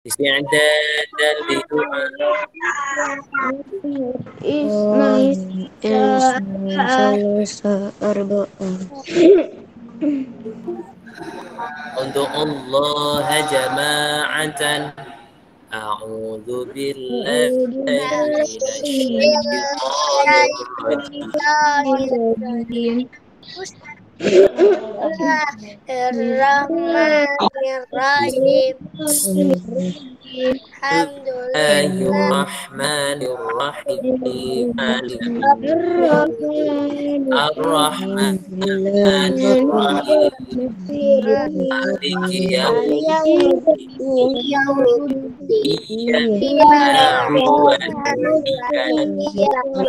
استعدادا لدعاء untuk Allah jama'atan. A'udzu billahi minasyaitonir rajim. Bismillahirrahmanirrahim. Alhamdulillah. Bismillahirrahmanirrahim. Ar-Rahmanirrahim. Maliki yaumiddin. Iyyaka na'budu wa iyyaka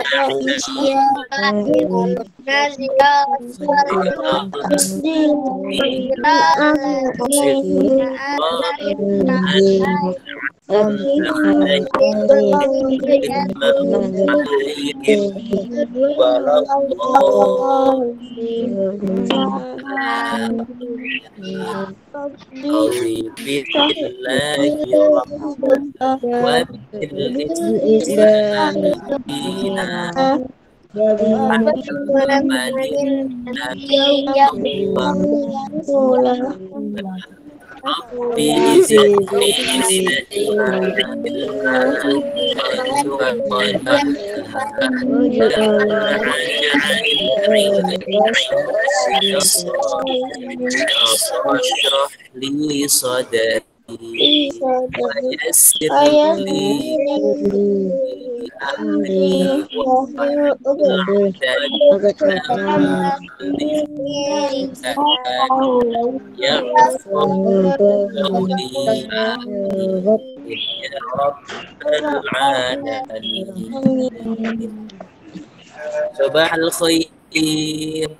li sadri wa yassir li amri ya rabbal alamin. Sabahal khair.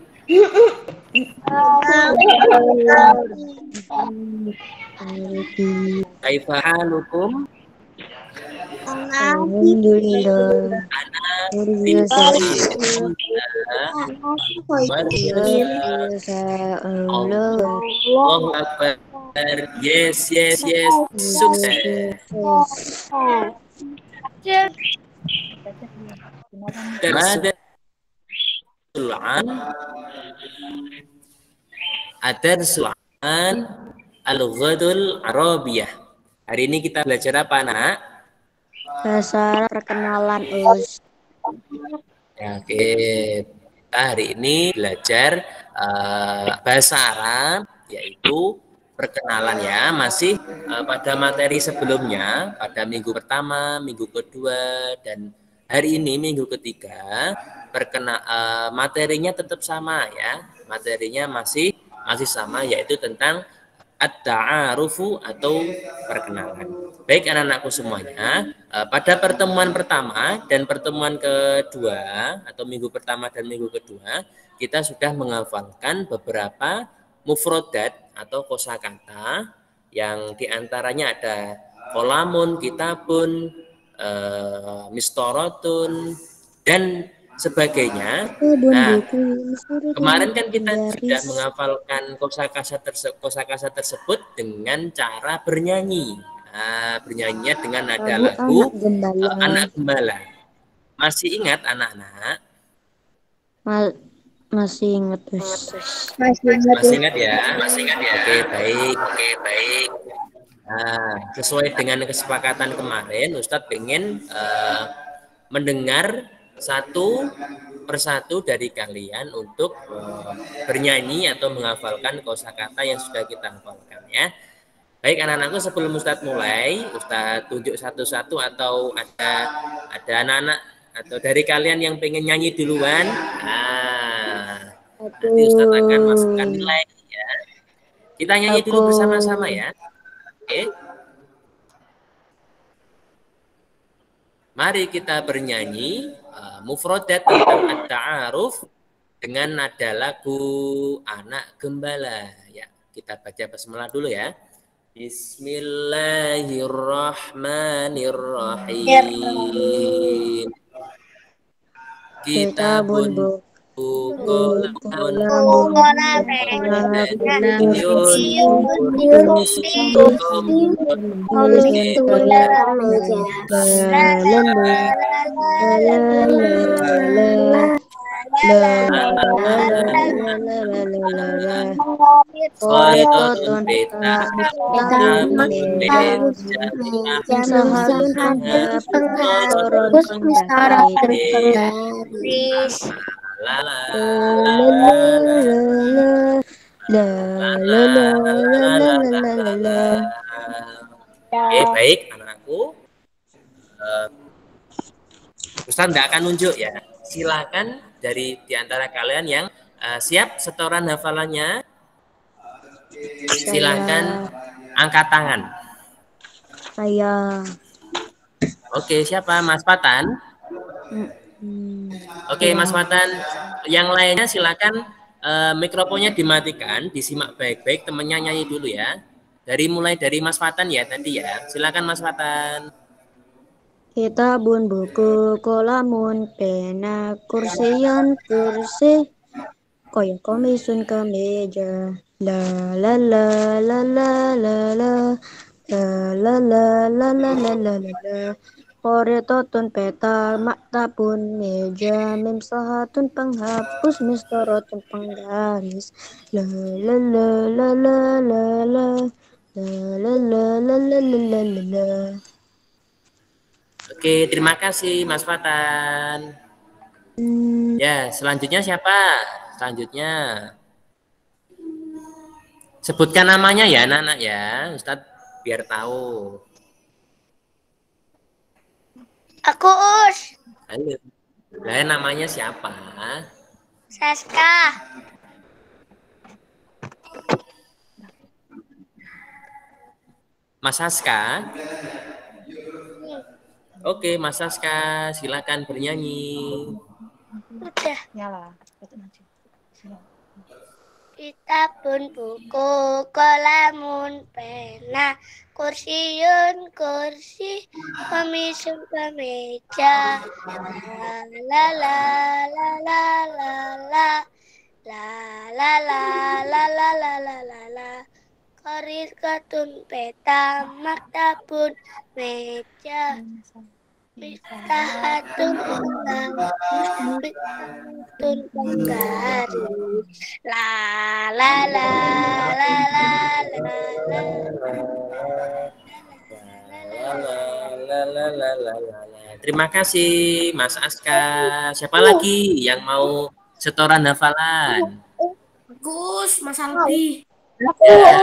Kaifa halukum? Alhamdulillah. Allahu Akbar. Yes. Sukses. Ada su'an al-ghadul arabiyah. Hari ini kita belajar apa, Nak? Bahasa perkenalan, Us. Ya, oke. Kita hari ini belajar bahasa Arab, yaitu perkenalan ya. Masih pada materi sebelumnya, pada minggu pertama, minggu kedua, dan hari ini minggu ketiga. Materinya tetap sama ya. Materinya masih sama, yaitu tentang at-ta'arufu atau perkenalan. Baik anak-anakku semuanya, pada pertemuan pertama dan pertemuan kedua atau minggu pertama dan minggu kedua, kita sudah menghafalkan beberapa mufrodat atau kosakata yang diantaranya ada kolamun, kitabun, mistorotun, dan sebagainya. Nah, kemarin kan kita sudah menghafalkan kosakata tersebut dengan cara bernyanyi. Bernyanyinya dengan nada lagu Anak Gembala. Masih ingat anak-anak? Masih ingat, Masih ingat ya? Oke, baik. Nah, sesuai dengan kesepakatan kemarin, Ustadz ingin mendengar satu persatu dari kalian untuk bernyanyi atau menghafalkan kosakata yang sudah kita hafalkan ya. Baik anak-anakku, sebelum Ustadz mulai, Ustadz tunjuk satu-satu atau ada anak-anak atau dari kalian yang pengen nyanyi duluan. Nanti Ustadz akan masukkan nilai ya. Kita nyanyi dulu bersama-sama ya. Oke. Mari kita bernyanyi mufrodat tentang at-ta'aruf dengan nada lagu Anak Gembala. Ya, kita baca basmalah dulu ya. Bismillahirrahmanirrahim. Kitabun Kolamun Kolamun Pena, Kursiun kursi, Komisun tulang kemeja. meja. La la la la la la la la la la la la la la. Koritotun Koritotun pita tabun Namun meja. meja Sahatun penghapus mistorot Terus misalnya penggaris. terpenggaris. La la La la la la la la la la la la la la la la la la la la la. la. Oke, baik anakku. Eh, Ustaz tidak akan nunjuk ya. Silakan dari di antara kalian yang siap setoran hafalannya, silakan angkat tangan. Saya Oke, siapa? Mas Patan? Oke, Mas Patan. Yang lainnya silakan mikrofonnya dimatikan, disimak baik-baik, temennya nyanyi dulu ya. Mulai dari Mas Patan ya tadi ya. Silakan Mas Patan. kitabun buku kolamun pena kursiyan kursi koyo komisun kemeja la la la la la la la la la la la la la la la la koretotun peta maktabun meja mim sahatun penghapus mistorotun penggaris la la la la la la la la la la la la la la la. Oke, terima kasih Mas Patan. Ya, selanjutnya siapa? Selanjutnya sebutkan namanya ya anak-anak ya, Ustadz biar tahu. Aku Us, Halo. Lah namanya siapa? Saska, Mas Saska. Oke, Mas Saska, silakan bernyanyi. udah. Kitabun buku kolamun pena kursiun kursi komisun kemeja la la la la la la la la la la la la la la la koris katun peta maktabun meja mistahatun penggaris la la la la la la la Terima kasih Mas Aska. Siapa lagi yang mau setoran hafalan? Gus, Mas Albi. Ya,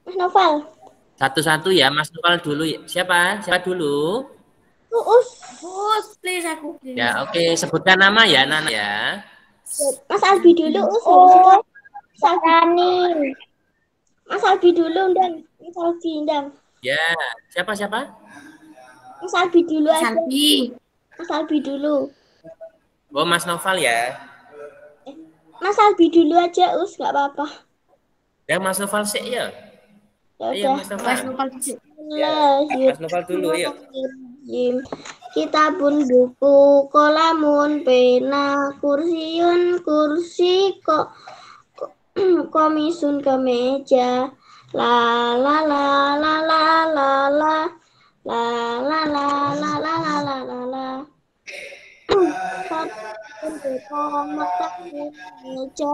Mas Novel. satu-satu ya, Mas Noval dulu. Siapa? Siapa dulu? Gus, please aku. Please. Ya, oke. Sebutkan nama ya, Nana ya. Mas Albi dulu, Mas Albi. Mas Albi dulu, undang. Mas Albi undang. Ya, siapa? Mas Albi dulu Mas aja. Albi. Mas Albi dulu. Oh, Mas Noval ya. Mas Albi dulu aja, nggak apa-apa. Ya, Mas Noval sih ya. Ya Ayo, udah. Mas Noval. Mas Novel. Ya, Mas Noval dulu, yuk. Kitabun buku kolamun pena kursiun kursi kok komisun kemeja la la la la la la la la la la la la la la la la meja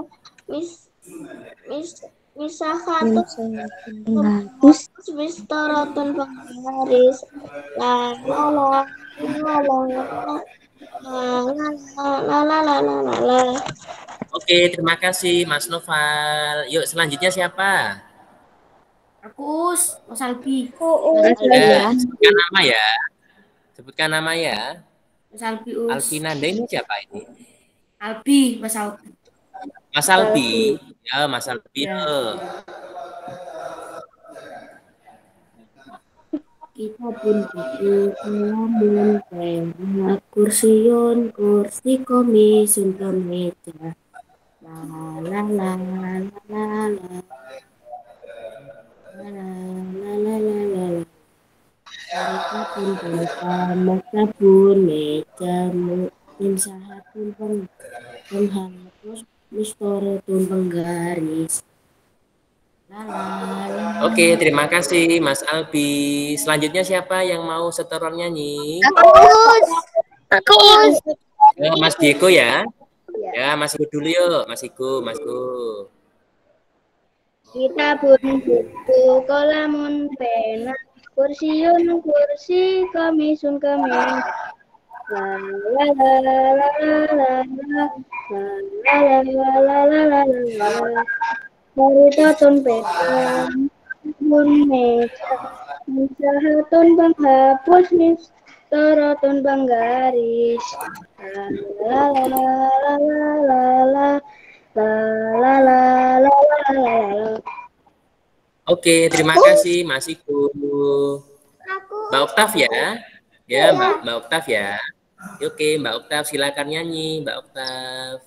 misahatun Penghapus mistorotun penggaris la la la la la la la la la. Oke, terima kasih Mas Noval. Yuk, selanjutnya siapa? Aku, Mas Albi. Ya, sebutkan nama ya. Sebutkan nama ya. Mas Albi, Us. Alvinanda ini siapa ini? Albi, Mas Albi. Mas Albi. Ya, Mas Albi. Ya. Kita pun buku kolamun pena kursiun kursi komisun kemeja la la la la la la la la la la la mereka pun bersama sabun meja Mim sahatun penghapus, mistoratun penggaris. Oke, terima kasih Mas Albi. Selanjutnya siapa yang mau setoran nyanyi? Aku. Mas Diego ya. Ya, Mas Igu dulu yuk. Mas Igu, Mas Igu. Kitabun buku kolamun pena kursiun kursi komisun kemeja la la la la la la la la la la la la la Haritatun peta bun meja Misahatun penghapus mistoratun penggaris la la la la la la la la la la la la la. Oke, terima kasih Mas Igu. Mbak Oktav ya. Ya, Mbak Oktav ya. Oke, Mbak Oktav silakan nyanyi, Mbak Oktav.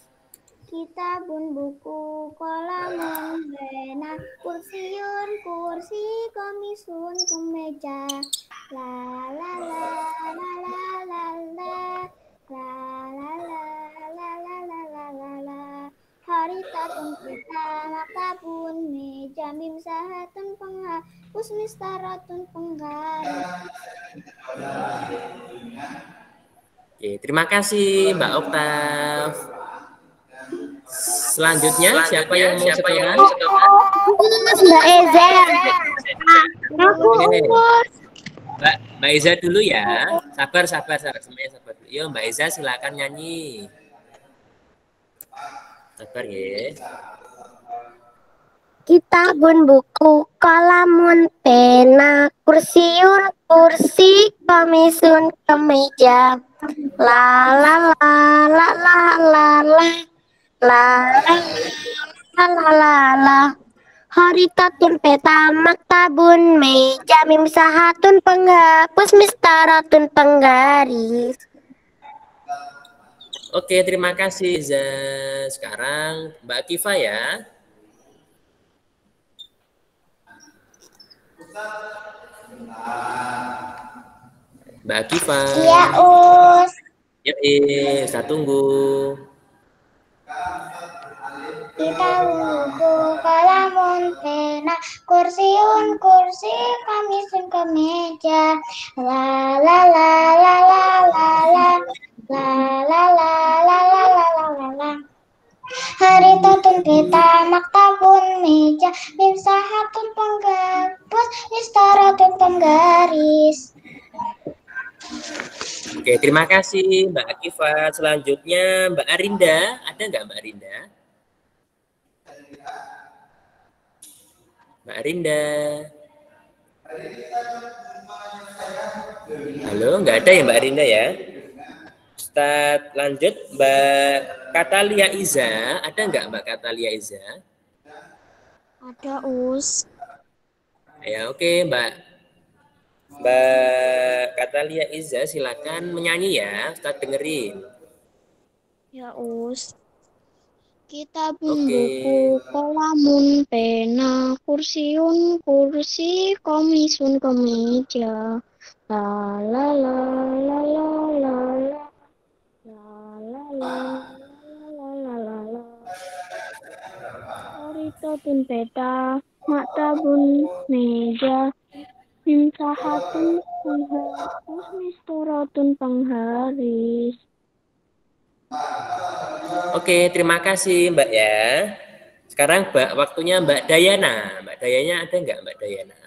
Kitabun buku kolamun pena kursiun kursi komisun kemeja la la la la la la la la la la la la la la la la haritatun peta maktabun meja mim sahatun penghapus mistaratun penggaris. Oke, terima kasih Mbak Oktav. Selanjutnya siapa yang mau setoran? Mbak Eza. Oke. Mbak Eza dulu ya. Sabar semuanya sabar. Yuk Mbak Eza silakan nyanyi. Sabar ya. Kitabun buku kolamun pena kursiun kursi komisun kemeja la la la la la la la la la la la la haritatun peta maktabun meja mim sahatun penghapus mistaratun penggaris. Oke, terima kasih Eza. Sekarang Mbak Kifa ya. Mbak Kifa. Iya, Us. Yuk, saya tunggu. Kita buku kalamun pena kursiun kursi komisun kemeja la la la la la la la la la la la la la la la haritatun peta maktabun meja mim sahatun penghapus mistaratun penggaris. Oke, terima kasih Mbak Akifa. Selanjutnya Mbak Arinda. Ada nggak Mbak Arinda? Mbak Arinda. Halo, nggak ada ya Mbak Arinda ya? Ustadz lanjut Mbak Katalia Iza. Ada nggak Mbak Katalia Iza? Ada, Us. Ya, oke Mbak Katalia Iza silakan menyanyi ya, Ustadz dengerin. Ya, Us. Kitabun buku kolamun pena kursiun kursi komisun kemeja la la la la la la la la la la la la la haritatun peta maktabun meja mim sahatun penghapus mistoratun pengharis. Oke, terima kasih Mbak ya. Sekarang waktunya Mbak Dayana. Mbak Dayana ada nggak Mbak Dayana?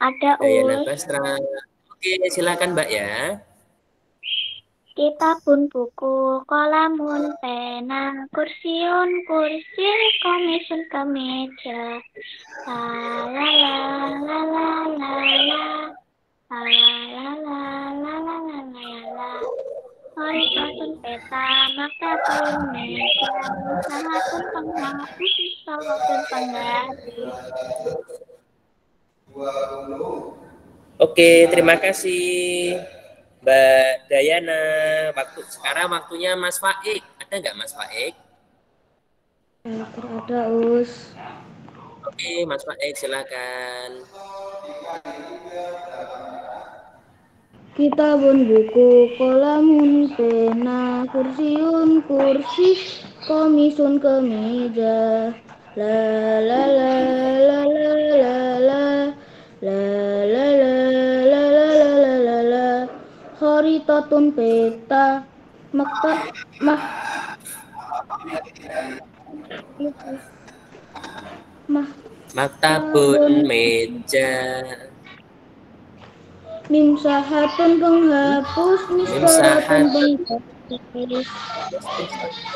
Ada, Dayana Us. Basra. Oke, silakan Mbak ya. Kitabun buku kolamun pena kursiun kursi komisun kemeja la la la la la la la la la la la la la la haritatun peta maktabun meja sahatun penghapus mistoratun penggaris. Oke, terima kasih Mbak Dayana. Sekarang waktunya Mas Faik. Ada nggak Mas Faik? Ada, Us. Oke, Mas Faik silakan. Kitabun buku, kolamun pena, kursiun kursi, komisun kemeja. La la la la la la la la la la la la la la la. Kharitatun peta, makta mah mah Maktabun meja. mimsahatun penghapus, mistoratun Mimsahat. penghapus.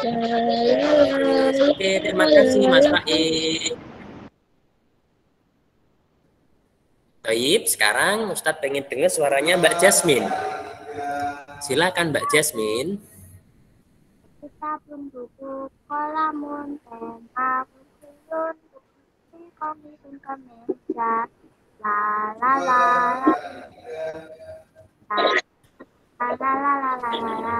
La la la Oke, terima la kasih la Mas la. Faik. Baik, sekarang Ustadz pengen dengar suaranya Mbak Jasmine. Silakan Mbak Jasmine. Kitabun buku, kolamun pena, kursiun kursi, komisun kemeja. La la la la la la la la la la la.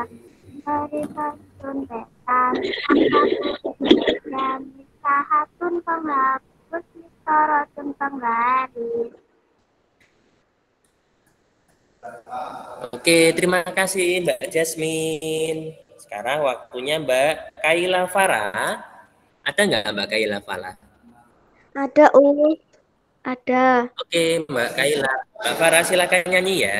Kharitatun peta, maktabun misahatun penghapus, mistoratun penggaris. Oke, terima kasih Mbak Jasmine. Sekarang waktunya Mbak Kaila Farah. Ada nggak Mbak Kaila Farah? Ada ada. Oke, Mbak Kaila. Mbak Farah silakan nyanyi ya.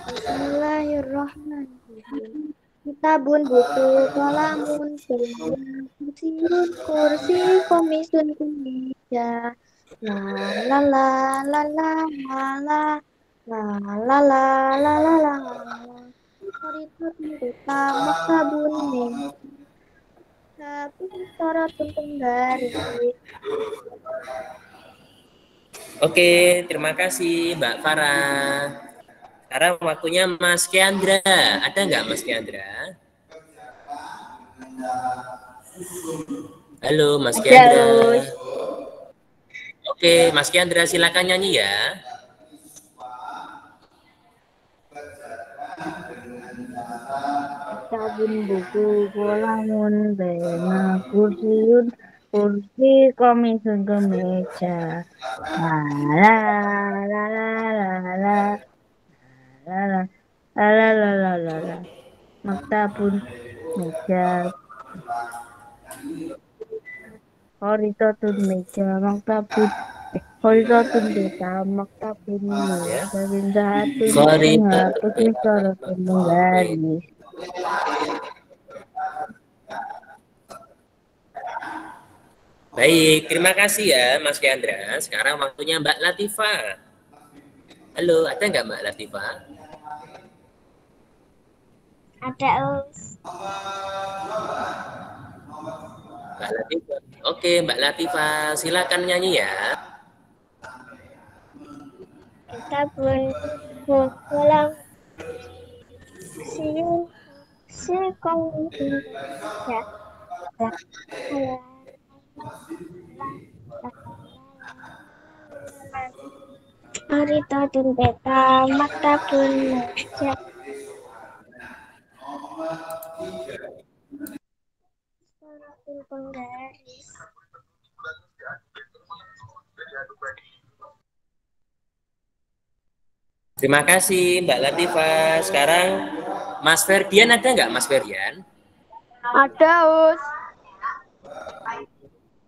Bismillahirrahmanirrahim. Kitabun buku, kolamun pena, kursiun kursi, komisun kemeja. La la la la la la la la la la la la la. Kharitatun peta, maktabun meja, mistoratun penggaris. Oke, terima kasih Mbak Farah. Sekarang waktunya Mas Kiandra. Ada nggak Mas Kiandra? Halo Mas Kiandra. Oke, Mas Kiandra silakan nyanyi ya. Kitabun buku, kolamun pena, kursiun kursi, komisun kemeja. La la la la la la la la la la la la la la. Maktabun meja, kharitatun meja, maktabun kharitatun peta, maktabun Ya. meja, mimsahatun Kharitatun penghapus, mistoratun penggaris. Baik, terima kasih ya Mas Kiandra. Sekarang waktunya Mbak Latifah. Halo, ada nggak Mbak Latifah? Ada Mbak Latifah. Oke, Mbak Latifah, silakan nyanyi ya. kitabun buku, kolamun siun si komisun kemeja. La la Kharitatun peta, maktabun meja, mistoratun penggaris. Terima kasih Mbak Latifah. Sekarang Mas Ferdian ada nggak Mas Ferdian? Ada, Us.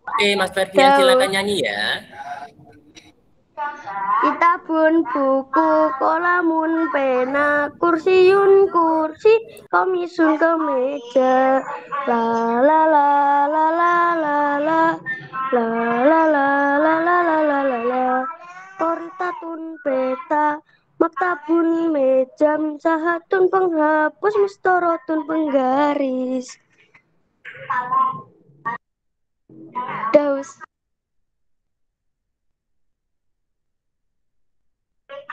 Oke, Mas Ferdian silakan nyanyi ya. Kitabun buku, kolamun pena, kursiun kursi, komisun kemeja. La la la la la la la la la la la la la la la la. Kharitatun peta, maktabun meja, sahatun penghapus, mistoratun penggaris. Daus.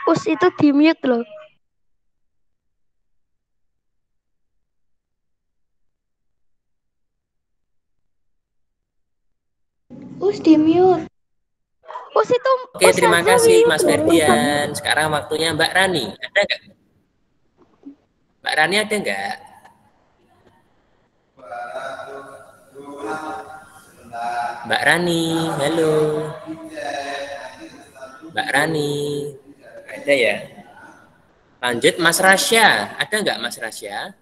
Us itu di mute loh. Us di mute. Us itu Oke, terima Ustazah kasih mute Mas loh. Ferdian. Sekarang waktunya Mbak Rani. Ada nggak? Mbak Rani ada nggak? Mbak Rani, halo. Mbak Rani. Ada ya. Lanjut Mas Rasya. Ada nggak Mas Rasya?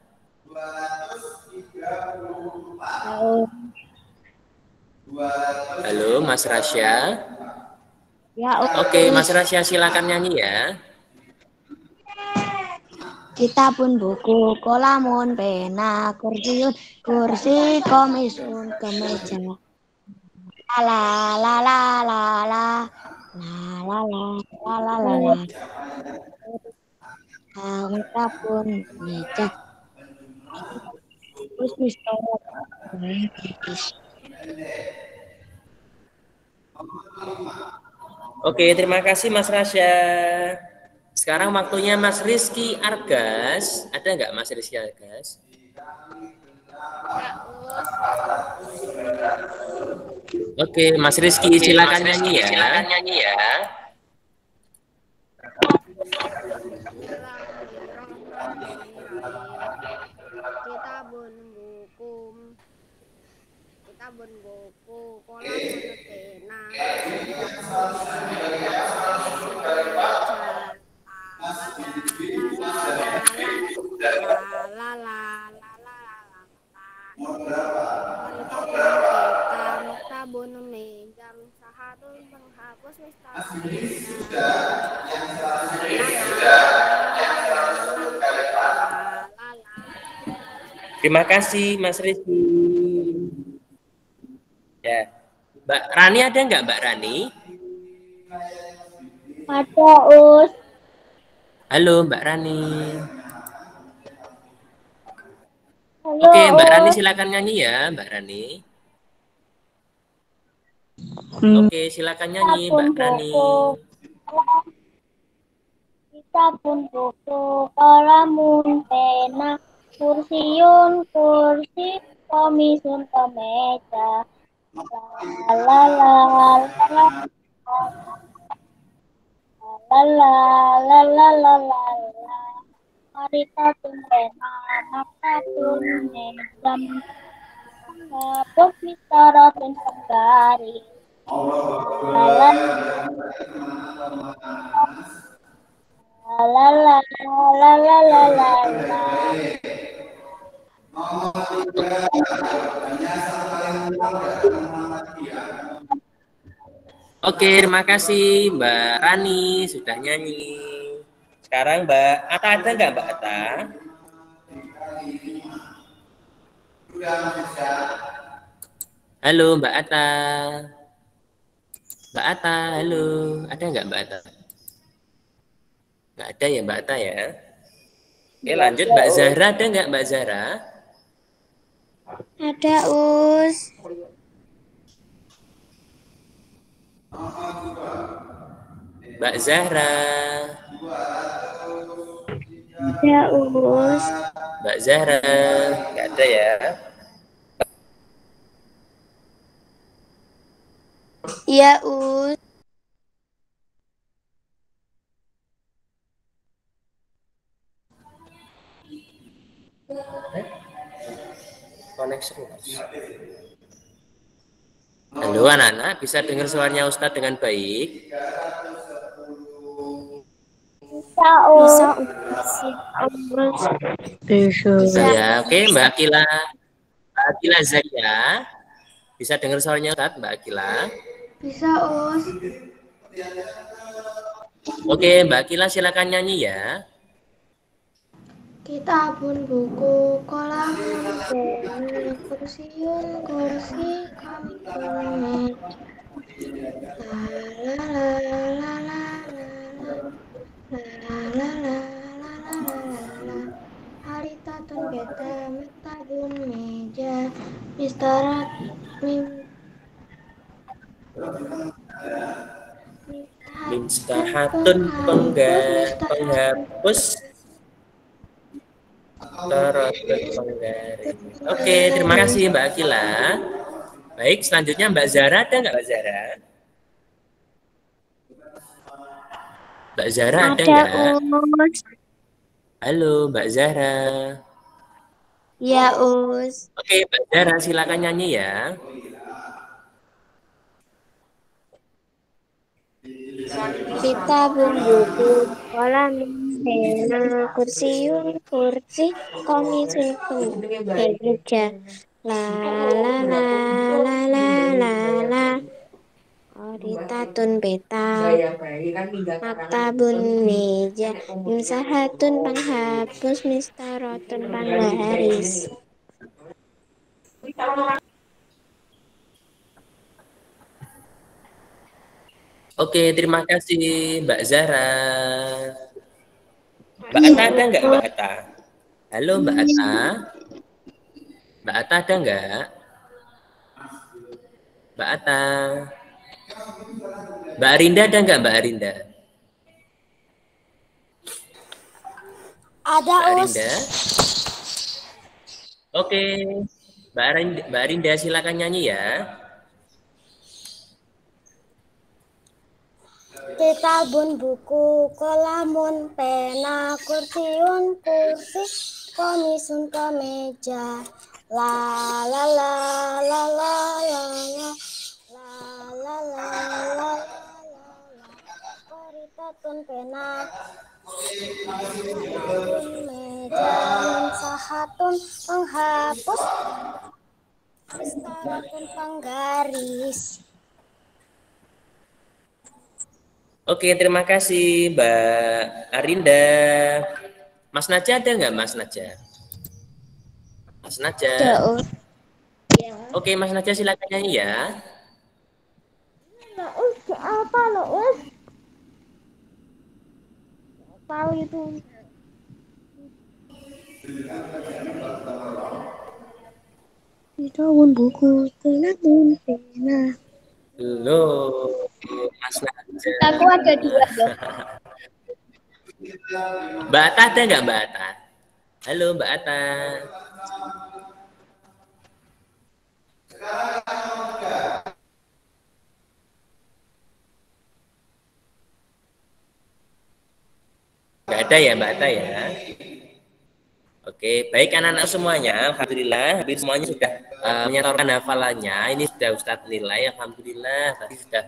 Halo Mas Rasya. Ya, Oke, Mas Rasya silakan nyanyi ya. Kita pun buku, kolamun, pena, kursiun, kursi, komisun, kemeja. La la la la la la la la la la la. Kita pun meja. Terus Mister. Oke, terima kasih Mas Rasya. Sekarang waktunya Mas Rizky Argas. Ada nggak Mas Rizky Argas? Oke, Mas Rizky silakan nyanyi ya. kita bun buku kolam pena kursi kemeja la la la kita pun kita bun meja sahadun penghapus Terima kasih Mas Rizky. Ya, Mbak Rani ada nggak Mbak Rani? Ada Us. Halo Mbak Rani. Halo, Oke Mbak Rani Us. silakan nyanyi ya Mbak Rani. Oke silakan nyanyi Mbak Rani. Kita pun buku kolamun pena kursiun kursi komisun kemeja la la la la la la la la la la harita pun pena maka pun jam kapok mitara pun pagari la la la la la la la la la. Oke terima kasih Mbak Rani sudah nyanyi. Sekarang Mbak Ata ada nggak Mbak Ata? Halo Mbak Ata. Mbak Ata, halo. Ada nggak Mbak Ata? Nggak ada ya Mbak Ata ya? Oke lanjut Mbak Zahra, ada nggak Mbak Zahra? Ada Us. Mbak Zahra. Ada Us. Mbak Zahra, nggak ada ya? Iya Us. Connection. Halo anak-anak, bisa dengar suaranya Ustadz dengan baik? Bisa Us. Bisa ya. Oke Mbak Akila. Mbak Akila Zaya. Bisa dengar suaranya Ustadz Mbak Akila? Bisa Us. Oke Mbak Akila silakan nyanyi ya. Kita pun buku kolam pena kursiun kursi kami pun la la la la la la la la la la harita tun beta metabun meja mistarat Minstahatun penghapus penggaris. Oke, terima kasih Mbak Akila. Baik, selanjutnya Mbak Zara ada nggak Mbak Zara? Mbak Zara ada nggak? Halo Mbak Zara. Ya Us. Oke Mbak Zara silakan nyanyi ya. Kitabun buku, kolam, pena, kursiun, kursi, komisun, meja. La la la la la la la. Oritatun peta, maktabun meja, imsahatun penghapus, mistarotun penggaris. Oke, terima kasih Mbak Zara. Mbak Ata ada nggak Mbak Ata? Halo Mbak Ata. Mbak Ata ada nggak? Mbak Ata. Mbak Arinda ada nggak Mbak Arinda? Ada Mbak Us. Arinda. Oke, Mbak Arinda silakan nyanyi ya. Kitabun buku, kolamun, pena, kursiun, kursi, komisun, kemeja. La la la la la la la la la la la la. Oritatun pena, maktabun meja, imsahatun penghapus, mistaratun penggaris. Oke, terima kasih Mbak Arinda. Mas Naja ada nggak Mas Naja? Mas Naja. Oke, Mas Naja silakan nyanyi ya. Apa lo Us? Tahu itu. Kitabun buku, kolamun, pena. Halo, Mas Naja. Aku ada dua loh. Mbak Ata ada nggak Mbak Ata? Halo Mbak Ata. Nggak ada ya Mbak Ata ya? Oke, baik anak-anak semuanya. Alhamdulillah, hampir semuanya sudah menyetorkan hafalannya. Ini sudah Ustadz nilai, Alhamdulillah. Tadi sudah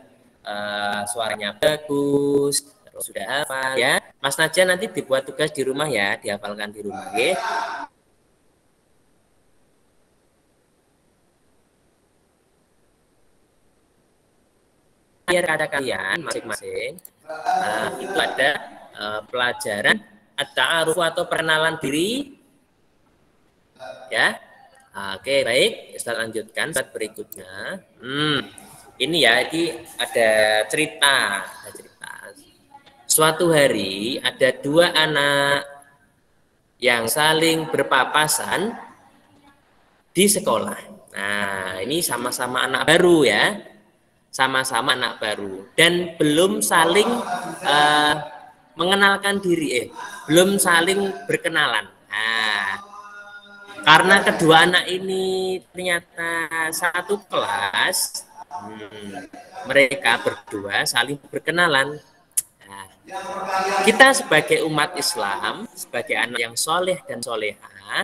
suaranya bagus, terus sudah hafal ya. Mas Naja nanti dibuat tugas di rumah ya, dihafalkan di rumah. Oke? Biar ada kalian masing-masing, itu ada pelajaran at-ta'aruf atau perkenalan diri. Ya, oke baik, Ustaz lanjutkan saat berikutnya. Ini ya, ini ada cerita. Suatu hari ada dua anak yang saling berpapasan di sekolah. Nah, ini sama-sama anak baru ya, sama-sama anak baru dan belum saling mengenalkan diri, belum saling berkenalan. Nah, karena kedua anak ini ternyata satu kelas, mereka berdua saling berkenalan. Nah, kita sebagai umat Islam, sebagai anak yang soleh dan soleha,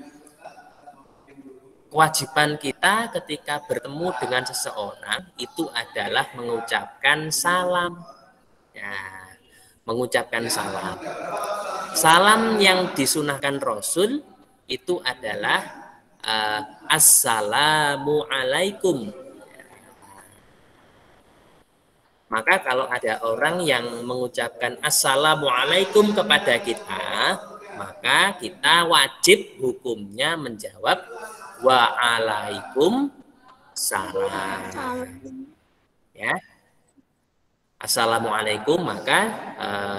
kewajiban kita ketika bertemu dengan seseorang itu adalah mengucapkan salam. Ya, mengucapkan salam. Salam yang disunahkan Rasul itu adalah Assalamualaikum. Maka kalau ada orang yang mengucapkan Assalamualaikum kepada kita, maka kita wajib hukumnya menjawab Waalaikumsalam. Ya. Assalamualaikum, maka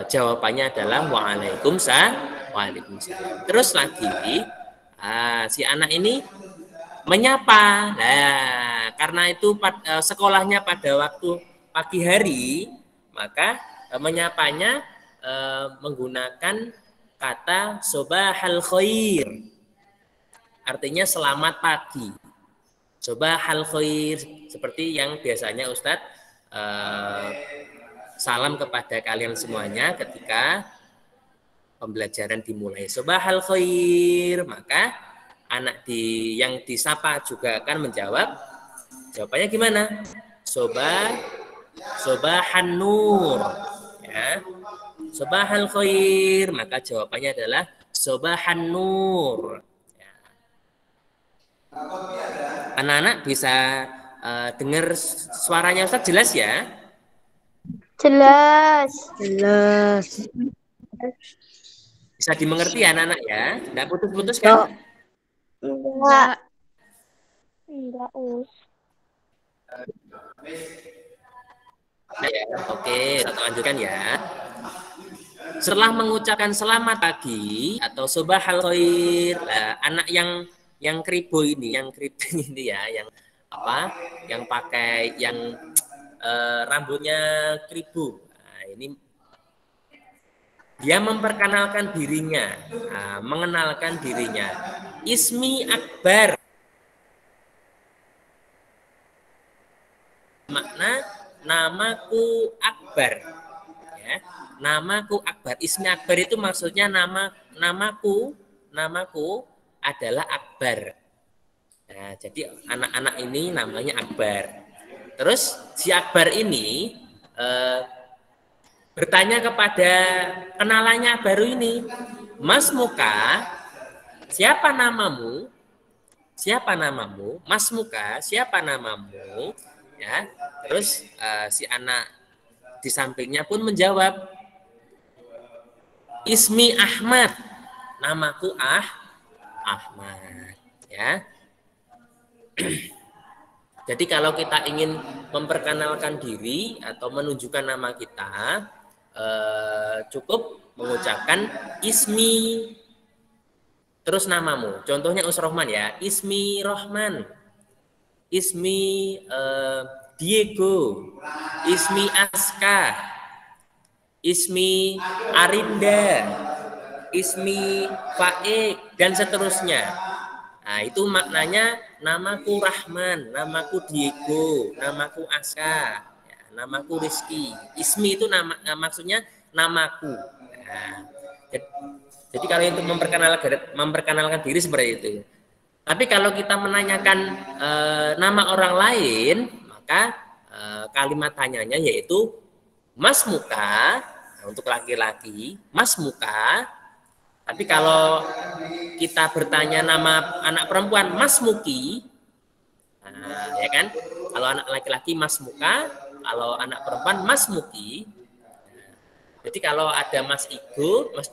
jawabannya adalah Waalaikumsalam. Terus lagi si anak ini menyapa. Nah, karena itu sekolahnya pada waktu pagi hari, maka menyapanya menggunakan kata sobahal khair. Artinya selamat pagi. Sobahal khair, seperti yang biasanya Ustadz salam kepada kalian semuanya ketika pembelajaran dimulai. Sobahal khair, maka anak yang disapa juga akan menjawab. Jawabannya gimana? Sobahan nur. Ya. Sobahal khair, maka jawabannya adalah sobahan nur. Ya. Anak-anak bisa dengar suaranya Ustaz jelas ya? Jelas. Jelas. Bisa dimengerti ya anak-anak ya? Nggak putus-putus kan? Enggak. Enggak, Us. Ya, oke, kita lanjutkan ya. Setelah mengucapkan selamat pagi atau sobahal khair, anak yang kribo ini, yang keriting ini ya, yang apa? Yang pakai yang rambutnya kribo. Nah, ini dia memperkenalkan dirinya, mengenalkan dirinya. Ismi Akbar. Makna namaku Akbar. Ya, namaku Akbar. Ismi Akbar itu maksudnya namaku adalah Akbar. Nah, jadi anak-anak ini namanya Akbar. Terus si Akbar ini bertanya kepada kenalannya baru ini, Mas Muka, siapa namamu? Siapa namamu? Mas Muka, siapa namamu? Ya, terus si anak di sampingnya pun menjawab, Ismi Ahmad, namaku Ahmad. Ya. Jadi kalau kita ingin memperkenalkan diri atau menunjukkan nama kita, cukup mengucapkan Ismi terus namamu. Contohnya Usrohman ya, Ismi Rohman, Ismi Diego, Ismi Aska, Ismi Arinda, Ismi Faik, dan seterusnya. Nah, itu maknanya namaku Rahman, namaku Diego, namaku Aska, ya, namaku Rizky. Ismi itu maksudnya namaku. Nah, jadi kalau itu memperkenalkan diri seperti itu. Tapi kalau kita menanyakan nama orang lain, maka kalimat tanyanya yaitu Mas Muka, nah, untuk laki-laki, Mas Muka. Tapi kalau kita bertanya nama anak perempuan, Mas Muki, nah, ya kan? Kalau anak laki-laki Mas Muka, kalau anak perempuan Mas Muki. Nah, jadi kalau ada Mas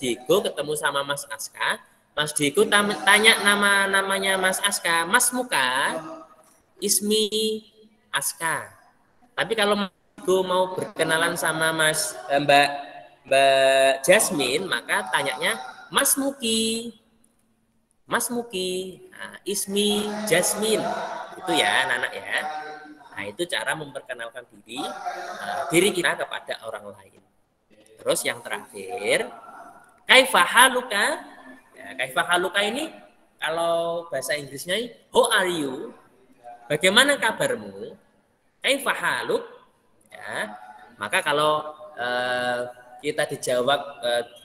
Diego ketemu sama Mas Aska, Mas Diego tanya namanya Mas Aska, Mas Muka, Ismi Aska. Tapi kalau Mas Diego mau berkenalan sama Mbak Jasmine, maka tanyanya Mas Muki, nah, Ismi Jasmine, itu ya anak-anak ya. Nah, itu cara memperkenalkan diri kita kepada orang lain. Terus yang terakhir, kaifa haluka. Ya, kaifa haluka ini kalau bahasa Inggrisnya how are you? Bagaimana kabarmu? Kaifa haluk? Ya, maka kalau kita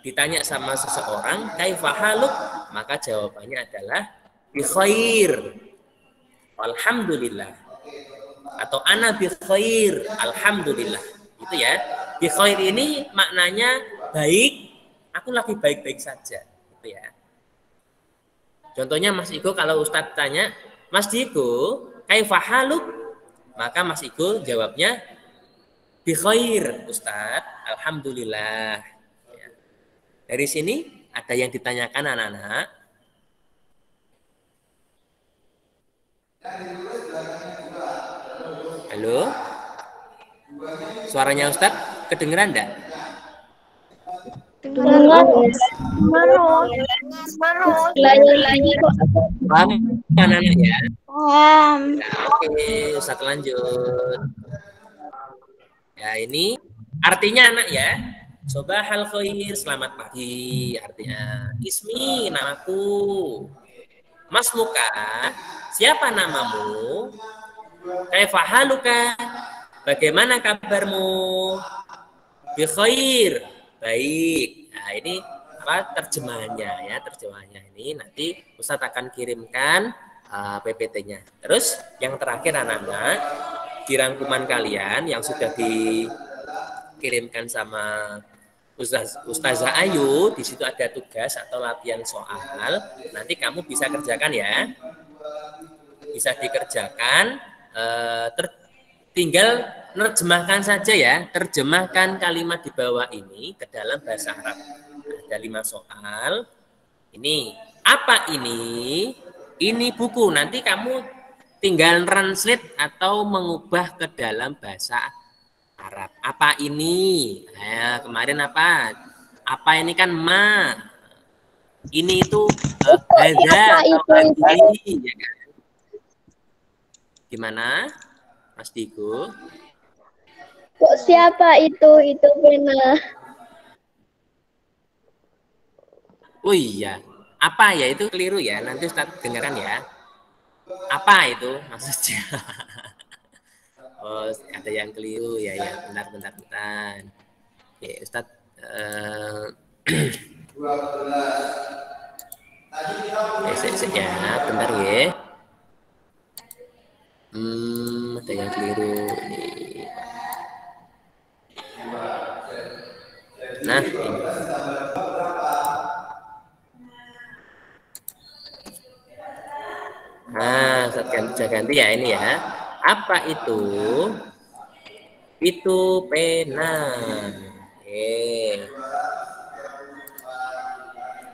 ditanya sama seseorang kaifa haluk, maka jawabannya adalah bi khair, alhamdulillah, atau ana bi khair, alhamdulillah. Itu ya. Bi khair ini maknanya baik, aku lagi baik-baik saja, gitu ya. Contohnya Mas Iko, kalau Ustadz tanya, Mas Diko, kaifa haluk? Maka Mas Iko jawabnya bi khair, Ustadz, alhamdulillah. Ya. Dari sini ada yang ditanyakan anak-anak? Halo? Suaranya Ustadz kedengeran enggak? Dengar. Paham anak-anak ya? Paham. Ya, oke, Ustadz lanjut. Ya, ini artinya anak ya. Sobahal khair, selamat pagi. Artinya Ismi, namaku. Mas Muka, siapa namamu? Kaifa haluka? Bagaimana kabarmu? Bi khair, baik. Nah, ini apa terjemahannya ya, terjemahannya ini nanti Ustadz akan kirimkan PPT-nya. Terus yang terakhir anak-anak, di rangkuman kalian yang sudah dikirimkan sama Ustazah Ayu, di situ ada tugas atau latihan soal. Nanti kamu bisa kerjakan ya. Bisa dikerjakan, tinggal nerjemahkan saja ya. Terjemahkan kalimat di bawah ini ke dalam bahasa Arab. Ada 5 soal. Ini, apa ini? Ini buku. Nanti kamu tinggal translate atau mengubah ke dalam bahasa Arab. Apa ini? Nah, kemarin apa? Apa ini kan ma. Ini itu hadza atau hadhihi, ya kan? Gimana, Mas Digo? Kok siapa itu pena? Oh iya, apa ya itu keliru ya? Nanti Ustaz dengarkan ya. Apa itu maksudnya? Oh, ada yang keliru ya, bentar. Oke, Ustaz. Ya, bentar ya. Ada yang keliru nih. Nah, ini. Nah, saya ganti ya ini ya. Apa itu? Itu pena.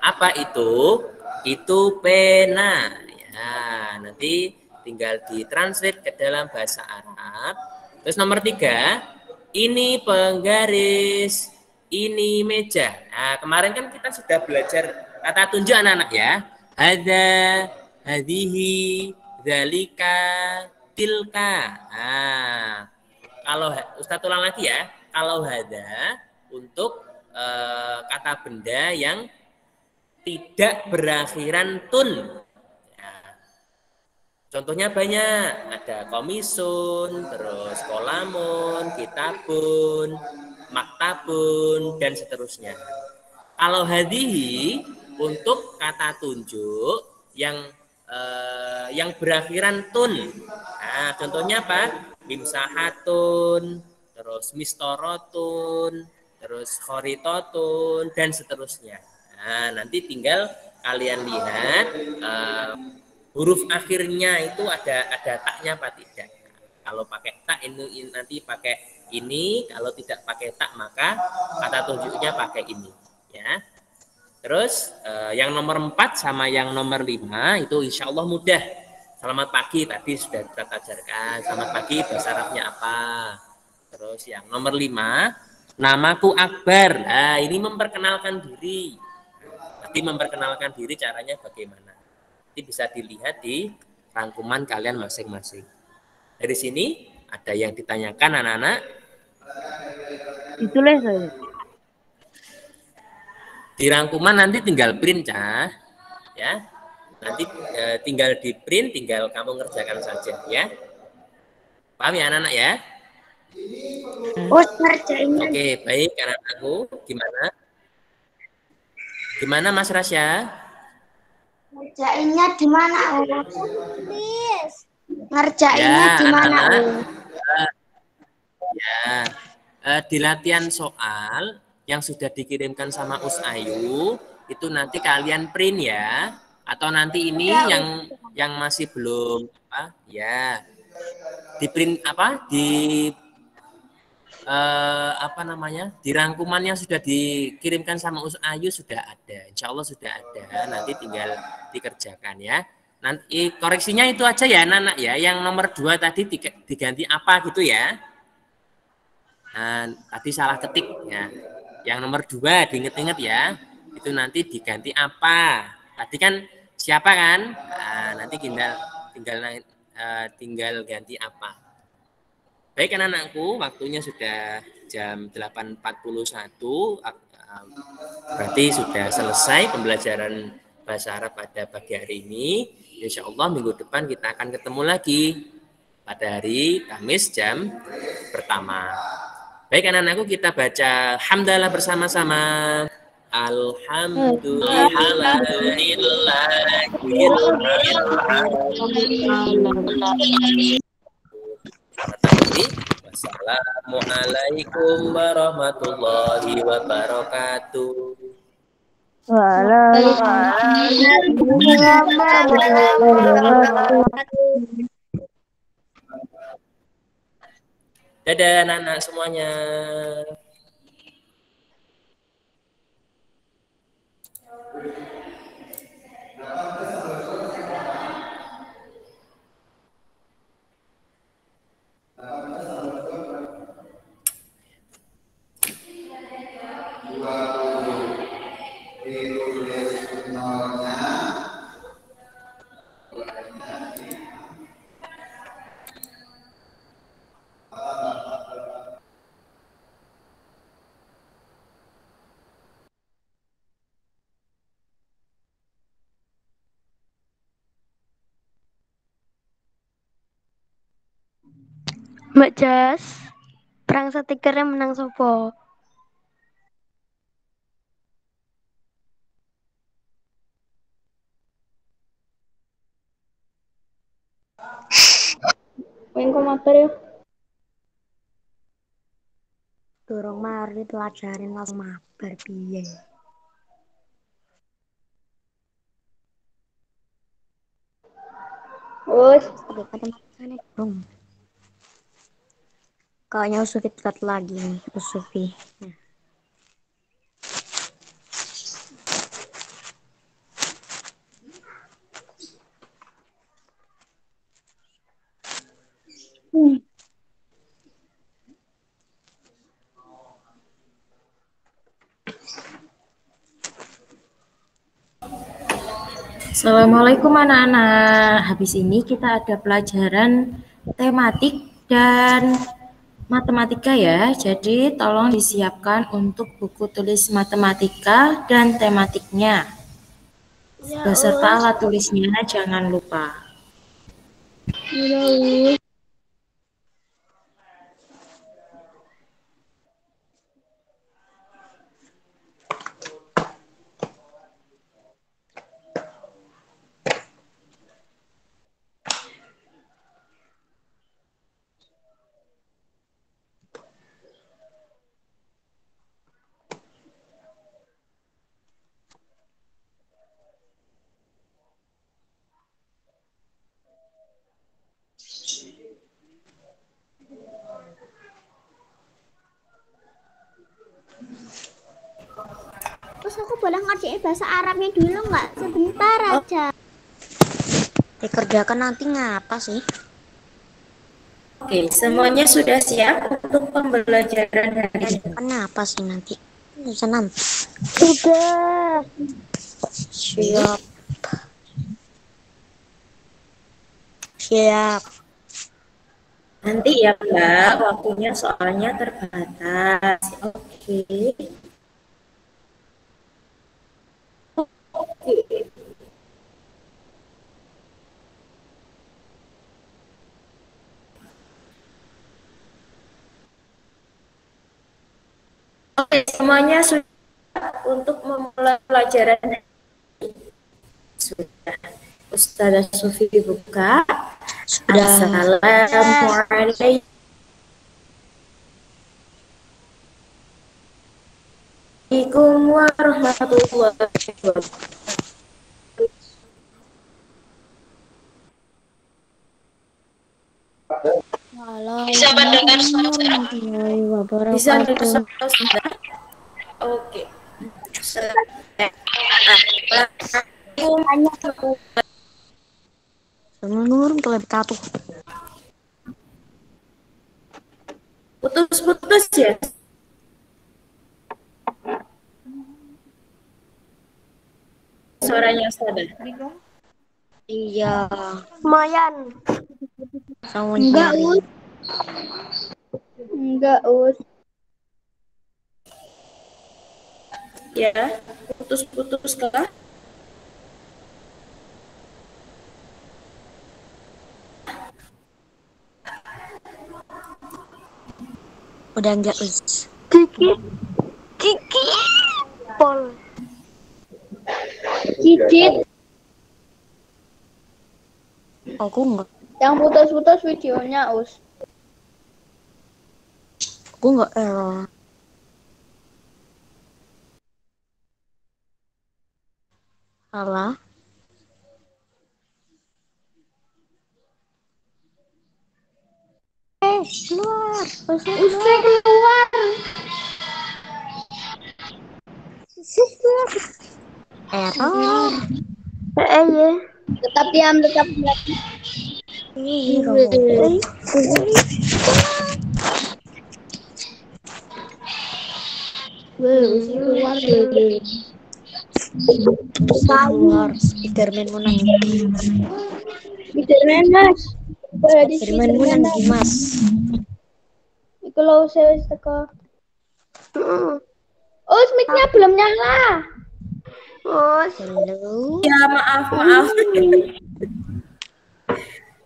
Apa itu? Itu pena. Ya, nanti tinggal ditranslate ke dalam bahasa Arab. Terus nomor 3, ini penggaris, ini meja. Nah, kemarin kan kita sudah belajar kata tunjuk anak-anak ya. Hadza, hadhihi, dzalika, tilka. Nah, kalau Ustaz ulang lagi ya. Kalau hadza untuk kata benda yang tidak berakhiran tun. Contohnya banyak, ada komisun, terus kolamun, kitabun, maktabun, dan seterusnya. Kalau hadhihi untuk kata tunjuk yang berakhiran tun. Nah, contohnya apa? Mimsahatun, terus mistorotun, terus khoritotun, dan seterusnya. Nah, nanti tinggal kalian lihat huruf akhirnya itu ada taknya apa tidak. Kalau pakai tak ini nanti pakai ini, kalau tidak pakai tak maka kata tunjuknya pakai ini ya. Terus yang nomor 4 sama yang nomor 5 itu insya Allah mudah. Selamat pagi tadi sudah kita ajarkan. Selamat pagi bahasa Arabnya apa. Terus yang nomor 5, namaku Akbar. Nah, ini memperkenalkan diri. Tadi memperkenalkan diri caranya bagaimana? Bisa dilihat di rangkuman kalian masing-masing. Dari sini ada yang ditanyakan anak-anak? Itulah saya. Di rangkuman nanti tinggal print ya. Nanti tinggal di print, tinggal kamu ngerjakan saja ya. Paham ya anak-anak ya? Oke, baik anak-anakku. Gimana Mas Rasya? Ngerjainnya di mana, Ngerjainnya di mana, di latihan soal yang sudah dikirimkan sama Us Ayu itu nanti kalian print ya, atau nanti ini yang masih belum di print di rangkuman yang sudah dikirimkan sama Us Ayu sudah ada, insya Allah sudah ada, nanti tinggal dikerjakan ya. Nanti koreksinya itu aja ya anak-anak ya, yang nomor 2 tadi diganti apa gitu ya. Nah, tadi salah ketik ya. Yang nomor 2 diinget-inget ya, itu nanti diganti apa. Tadi kan siapa kan? Nah, nanti tinggal ganti apa. Baik anak-anakku, waktunya sudah jam 8.41, berarti sudah selesai pembelajaran bahasa Arab pada pagi hari ini. Insya Allah minggu depan kita akan ketemu lagi pada hari Kamis jam pertama. Baik anak-anakku, kita baca hamdalah bersama-sama. Alhamdulillah. Assalamualaikum warahmatullahi wabarakatuh. Dadah anak-anak semuanya. Mbak Jas, perang stikernya menang sopo? Main komentar yuk. Durung mari pelajarin langsung mabar piye. Us. Udah pada makan belum? Kayaknya Usufi telat lagi nih, Usufi. Nah. Assalamualaikum anak-anak. Habis ini kita ada pelajaran tematik dan matematika ya. Jadi tolong disiapkan untuk buku tulis matematika dan tematiknya. Ya, Beserta alat tulisnya jangan lupa. Us. Terus aku boleh ngerjain bahasa Arabnya dulu nggak? Sebentar aja. Dikerjakan nanti ngapa sih? Oke, semuanya sudah siap untuk pembelajaran hari ini. Kenapa sih nanti? Bisa nanti. Sudah. Siap. Siap. Nanti ya Mbak, waktunya soalnya terbatas. Oke. Oke, semuanya sudah untuk memulai pelajaran. Sudah. Ustazah Sufi buka. Sudah. Assalamualaikum warahmatullahi wabarakatuh. Bisa mendengar suara saya? Bisa mendengar suara saya? Oke. Menurun ke lebih katuh. Putus-putus ya? Suaranya Ustazah. Iya. Lumayan. Enggak, Us. Enggak, Us. Ya, putus-putus kah? Udah enggak, Us. Kiki. Pol. Cicit. Aku enggak. Yang putus-putus videonya, Us. Aku nggak error. Salah. Keluar. keluar. Error. Iya. Tetap diam, tetap diam. Keluar. Spiderman menang. Spiderman, Mas. Spiderman menang, Mas. Iku lho wis teko. Oh, mic-nya belum nyala. Oh, Halo. Ya, maaf.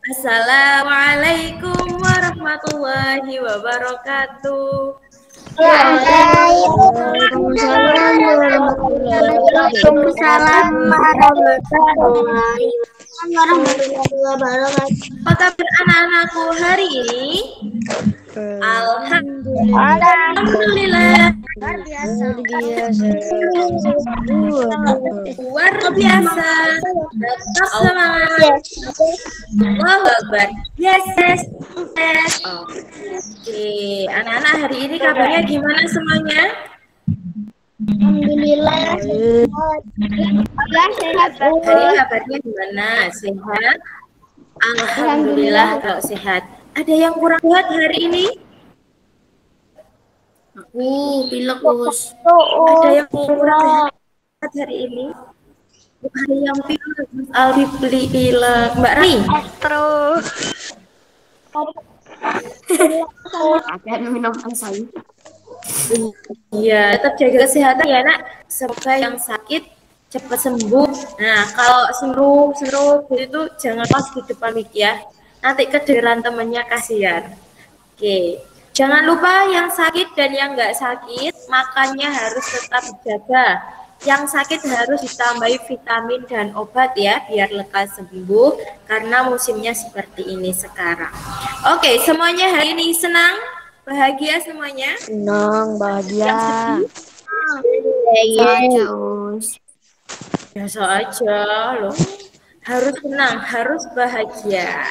Assalamualaikum warahmatullahi wabarakatuh. Waalaikumsalam warahmatullahi wabarakatuh. Apa kabar anak-anakku hari ini? Alhamdulillah. Luar biasa. Tetap semangat. Allahu Akbar. Yes. Oke, anak-anak hari ini kabarnya gimana semuanya? Alhamdulillah. Hari ini kabarnya gimana? Sehat? Alhamdulillah kalau sehat. Ada yang kurang sehat hari ini? Aku pilek, Gus. Ada yang kurang sehat hari ini? Ada yang pilek, Mas Albi beli pilek. Mbak Rai? Terus. Ada minum ansai. Iya, tetap jaga kesehatan ya, Nak. Semoga yang sakit cepat sembuh. Nah, kalau seru itu jangan pas di depan mic ya. Nanti kedengeran temennya kasihan. Oke. Jangan lupa yang sakit dan yang nggak sakit, makannya harus tetap dijaga. Yang sakit harus ditambahi vitamin dan obat ya, biar lekas sembuh, karena musimnya seperti ini sekarang. Oke, semuanya hari ini senang? Bahagia semuanya? Senang, bahagia. Biasa aja loh. Harus senang, harus bahagia.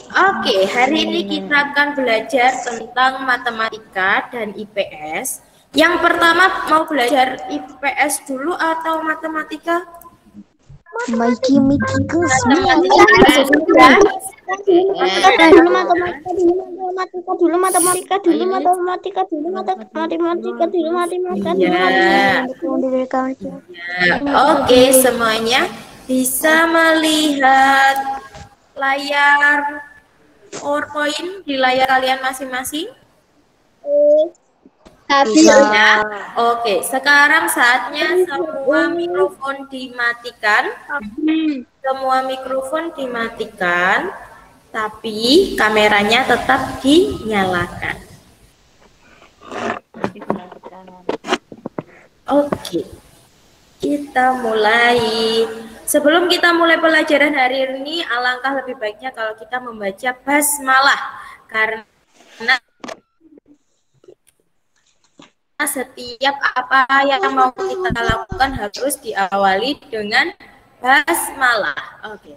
Oke, hari ini kita akan belajar tentang matematika dan IPS. Yang pertama mau belajar IPS dulu atau matematika? Matematika. Oke, semuanya bisa melihat layar PowerPoint di layar kalian masing-masing? Bisa. Oke, sekarang saatnya semua mikrofon dimatikan. Semua mikrofon dimatikan, tapi kameranya tetap dinyalakan. Oke, kita mulai. Sebelum kita mulai pelajaran hari ini, alangkah lebih baiknya kalau kita membaca basmalah, karena setiap apa yang mau kita lakukan harus diawali dengan basmalah. Oke.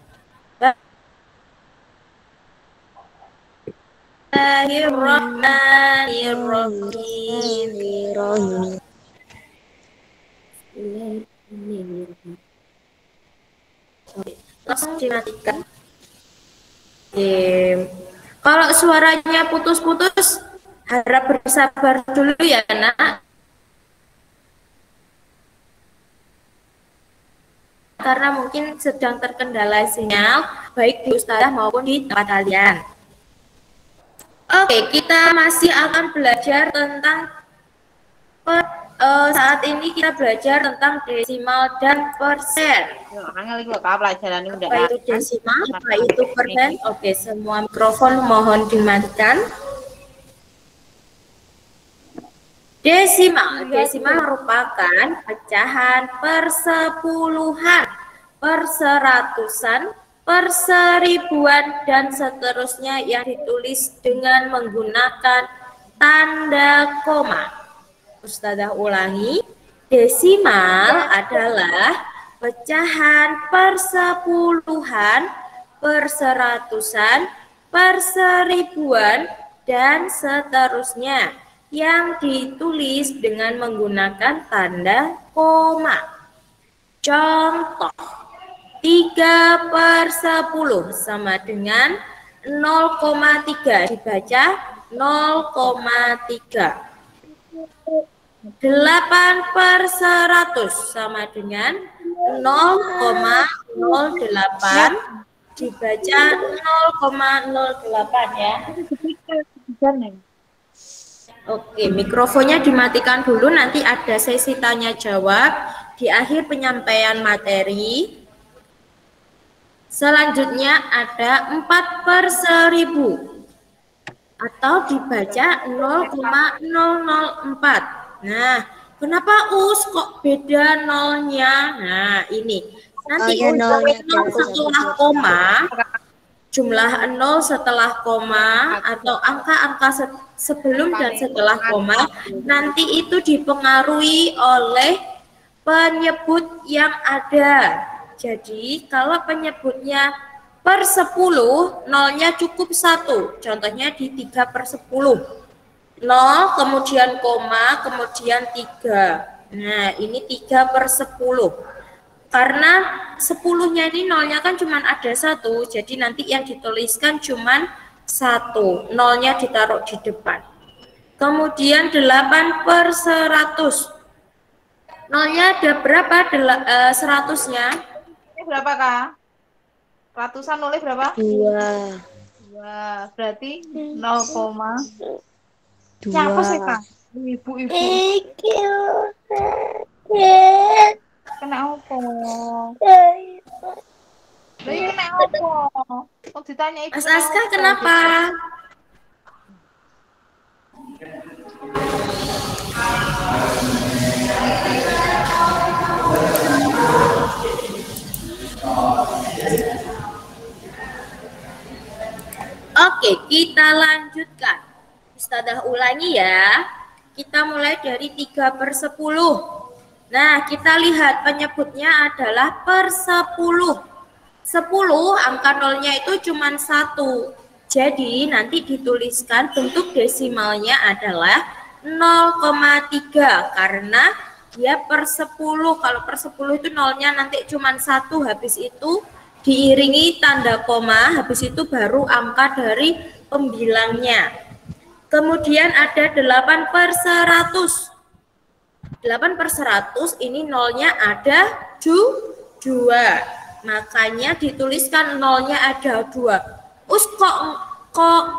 Bismillahirrahmanirrahim. Langsung dimatikan. Kalau suaranya putus-putus, harap bersabar dulu ya, Nak. Karena mungkin sedang terkendala sinyal, baik di ustazah maupun di tempat kalian. Oke, kita masih akan belajar tentang saat ini kita belajar tentang desimal dan persen. Apa itu desimal, apa itu persen? Oke, semua mikrofon mohon dimatikan. Desimal merupakan pecahan persepuluhan, perseratusan, perseribuan, dan seterusnya yang ditulis dengan menggunakan tanda koma. Ustazah ulangi, desimal adalah pecahan persepuluhan, perseratusan, perseribuan, dan seterusnya yang ditulis dengan menggunakan tanda koma. Contoh, 3/10 sama dengan 0,3, dibaca 0,3. 8/100 sama dengan 0,08, dibaca 0,08 ya. Oke, mikrofonnya dimatikan dulu, nanti ada sesi tanya jawab di akhir penyampaian materi. Selanjutnya ada 4/1000 atau dibaca 0,004. Nah, kenapa Us kok beda nolnya? Nah, ini nanti untuk nol setelah koma, jumlah 0 setelah koma atau angka-angka sebelum dan setelah koma nanti itu dipengaruhi oleh penyebut yang ada. Jadi kalau penyebutnya per 10, nolnya cukup 1. Contohnya di 3/10. 0, kemudian koma, kemudian 3. Nah, ini 3/10. Karena 10-nya ini nolnya kan cuma ada 1, jadi nanti yang dituliskan cuma 1. Nolnya ditaruh di depan. Kemudian 8/100. Nolnya ada berapa 100-nya? Ini berapa, Kak? Ratusan nolnya berapa? 2. 2. Berarti 0,2. Siapa sih, Kak? Ibu-ibu. Kena apa? Loh, ini kena apa? Kok ditanya ibu? Mas Aska kenapa? Oke, kita lanjutkan. Ustazah ulangi ya. Kita mulai dari 3/10. Nah, kita lihat penyebutnya adalah per 10. 10 angka nolnya itu cuma 1. Jadi nanti dituliskan bentuk desimalnya adalah 0,3 karena dia per 10. Kalau per 10 itu nolnya nanti cuma 1, habis itu diiringi tanda koma, habis itu baru angka dari pembilangnya. Kemudian ada 8/100. 8/100 ini nolnya ada 2. Makanya dituliskan nolnya ada 2. Us kok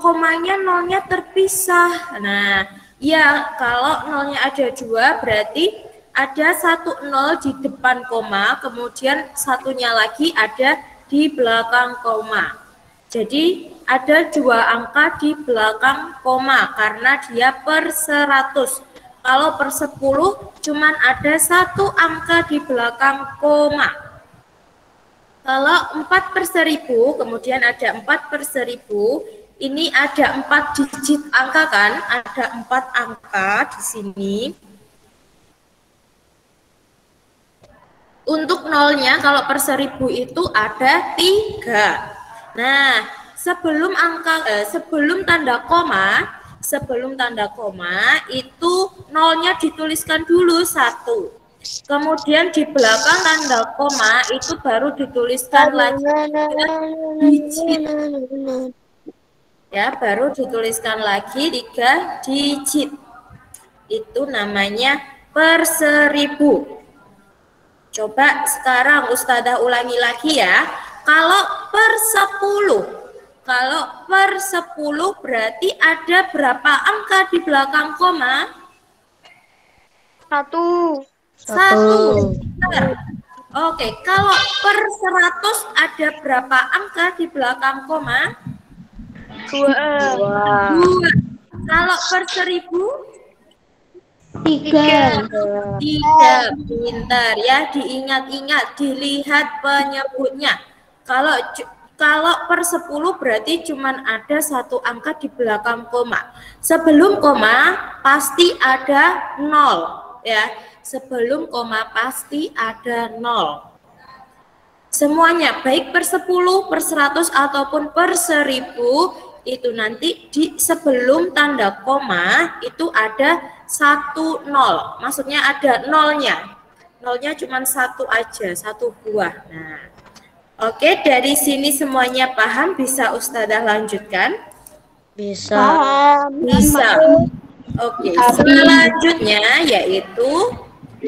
komanya nolnya terpisah. Nah, ya kalau nolnya ada 2 berarti ada 1 0 di depan koma, kemudian satunya lagi ada di belakang koma. Jadi ada 2 angka di belakang koma karena dia per 100. Kalau per 10 cuman ada 1 angka di belakang koma. Kalau 4/1000, kemudian ada 4/1000, ini ada 4 digit angka kan? Ada 4 angka di sini. Untuk nolnya kalau per 1000 itu ada 3. Nah, sebelum tanda koma itu nolnya dituliskan dulu 1. Kemudian di belakang tanda koma itu baru dituliskan lagi 3 digit. Ya, baru dituliskan lagi 3 digit. Itu namanya per 1000. Coba sekarang Ustazah ulangi lagi ya. Kalau per 10 berarti ada berapa angka di belakang koma? 1. 1. Oke, kalau per 100 ada berapa angka di belakang koma? 2. 2. Kalau per 1000? 3. 3. Pintar ya, diingat-ingat, dilihat penyebutnya. Kalau per 10 berarti cuman ada satu angka di belakang koma. Sebelum koma pasti ada 0 ya. Sebelum koma pasti ada 0. Semuanya baik per 10, per 100 ataupun per 1000 itu nanti di sebelum tanda koma itu ada 1 0. Maksudnya ada nolnya. Nolnya cuma satu aja, satu buah. Nah, oke, dari sini semuanya paham? Bisa Ustazah lanjutkan? Bisa. Bisa. Oke, selanjutnya yaitu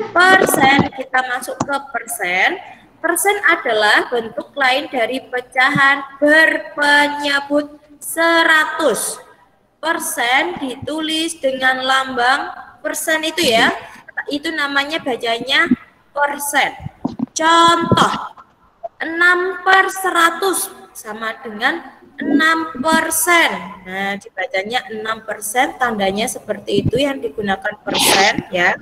persen. Kita masuk ke persen. Persen adalah bentuk lain dari pecahan berpenyebut 100. Persen ditulis dengan lambang persen itu ya. Itu namanya bacanya persen. Contoh, 6/100 sama dengan 6%. Nah, dibacanya 6%, tandanya seperti itu yang digunakan persen ya.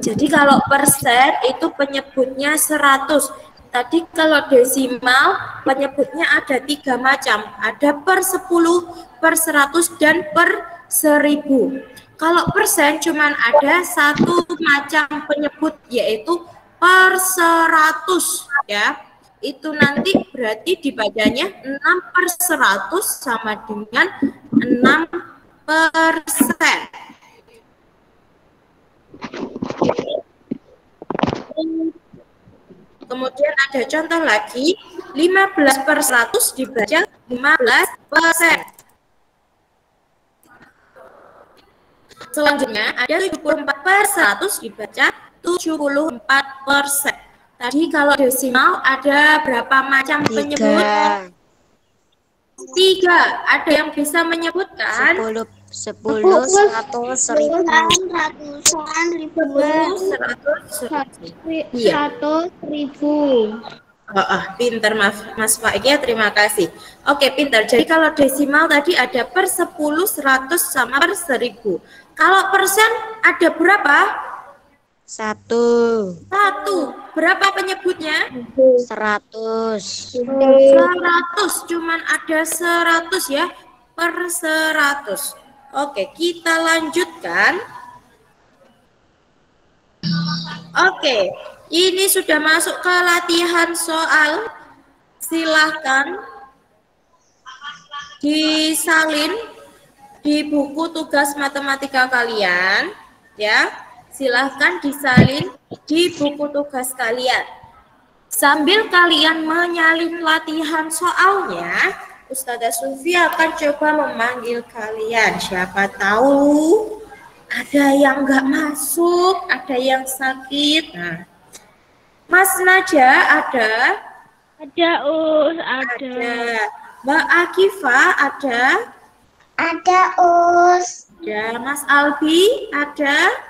Jadi kalau persen itu penyebutnya 100. Tadi kalau desimal penyebutnya ada 3 macam. Ada per 10, per 100, dan per 1000. Kalau persen cuman ada satu macam penyebut yaitu per 100 ya. Itu nanti berarti dibacanya 6/100 sama dengan 6%. Kemudian ada contoh lagi, 15/100 dibaca 15%. Selanjutnya ada 74/100 dibaca 74%. Tadi kalau desimal ada berapa macam penyebut? 3. Ada yang bisa menyebutkan? 10, 100, 1000. Ratusan, ribuan, 100, 100.000. Pintar Mas Faik ya, terima kasih. Oke, pintar. Jadi kalau desimal tadi ada per 10, 100 sama per 1000. Kalau persen ada berapa? 1. Berapa penyebutnya? 100. 100. Cuman ada 100 ya, per 100. Oke, kita lanjutkan. Oke, ini sudah masuk ke latihan soal. Silahkan disalin di buku tugas matematika kalian, ya. Silahkan disalin di buku tugas kalian. Sambil kalian menyalin latihan soalnya, Ustazah Sufi akan coba memanggil kalian. Siapa tahu ada yang nggak masuk, ada yang sakit. Nah, Mas Naja ada? Ada, ada. Mbak Akifa ada? Ada, Us. Ada. Mas Albi ada?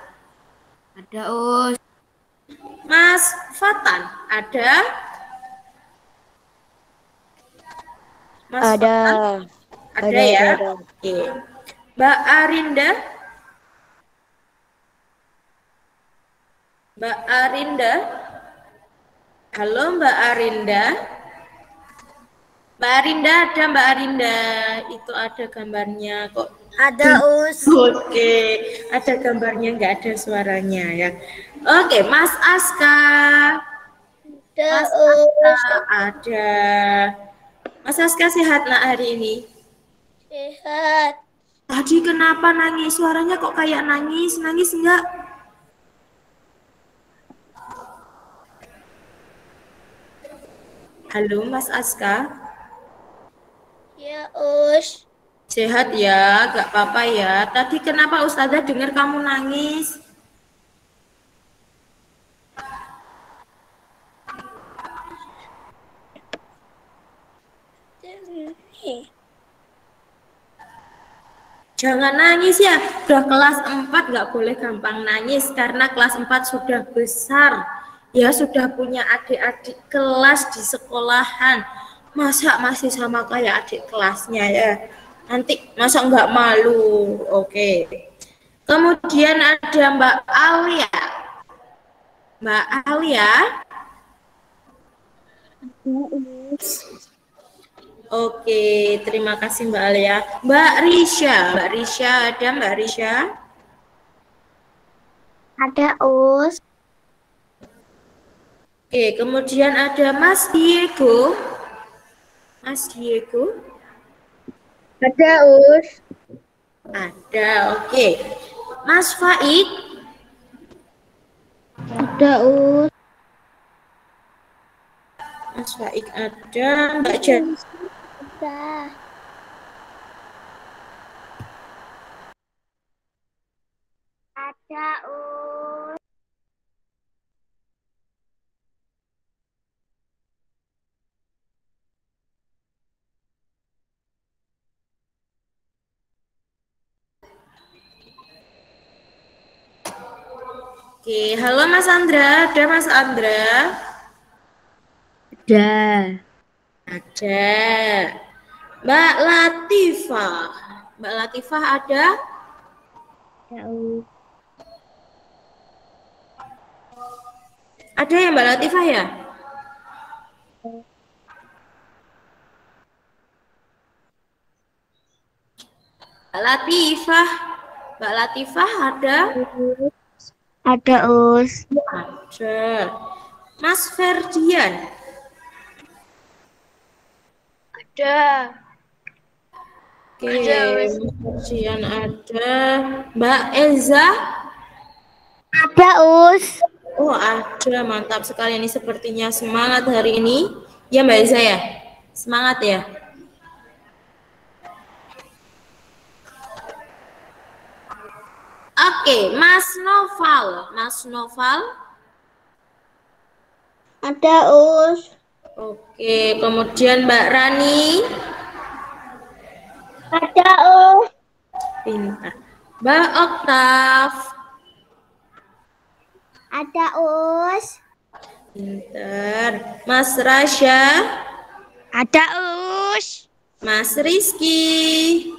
Ada, Us. Mas Fatan ada? Mas Ada. Fatan? Ada ya? Ada. Oke. Mbak Arinda? Mbak Arinda? Halo Mbak Arinda? Mbak Arinda ada, Mbak Arinda? Itu ada gambarnya kok. Ada, Us. Oke, ada gambarnya, nggak ada suaranya ya. Oke, Mas Aska. Mas Aska ada. Mas Aska sehat nak hari ini? Sehat. Tadi kenapa nangis? Suaranya kok kayak nangis? Nangis enggak? Halo Mas Aska. Ya, Us. Sehat ya, gak apa-apa ya. Tadi kenapa Ustazah dengar kamu nangis? Jangan nangis ya, udah kelas 4 nggak boleh gampang nangis karena kelas 4 sudah besar. Ya sudah punya adik-adik kelas di sekolahan. Masa masih sama kayak adik kelasnya ya? Nanti masa nggak malu? Oke. Kemudian ada Mbak Alia. Mbak Alia. Oke, terima kasih Mbak Alia. Mbak Risha, ada Mbak Risha? Ada Us. Oke, kemudian ada Mas Diego. Mas Diego? Ada Us. Ada, oke. Mas Faik? Ada Us. Mas Faik ada. Mbak Jan? Ada. Ada Us. Oke, halo Mas Andra. Ada Mas Andra? Ada. Ada. Mbak Latifah. Mbak Latifah ada? Ada Us. Ada ya Mbak Latifah ya? Mbak Latifah. Mbak Latifah ada? Ada Us. Ada. Mas Ferdian. Ada. Oke, Mas Ferdian ada. Mbak Eza. Ada Us. Oh ada, mantap sekali. Ini sepertinya semangat hari ini. Ya Mbak Eza ya? Semangat ya? Oke, Mas Noval. Mas Noval. Ada Us. Oke, kemudian Mbak Rani. Ada Us. Pintar. Mbak Oktav. Ada Us. Pintar. Mas Rasya. Ada Us. Mas Rizky.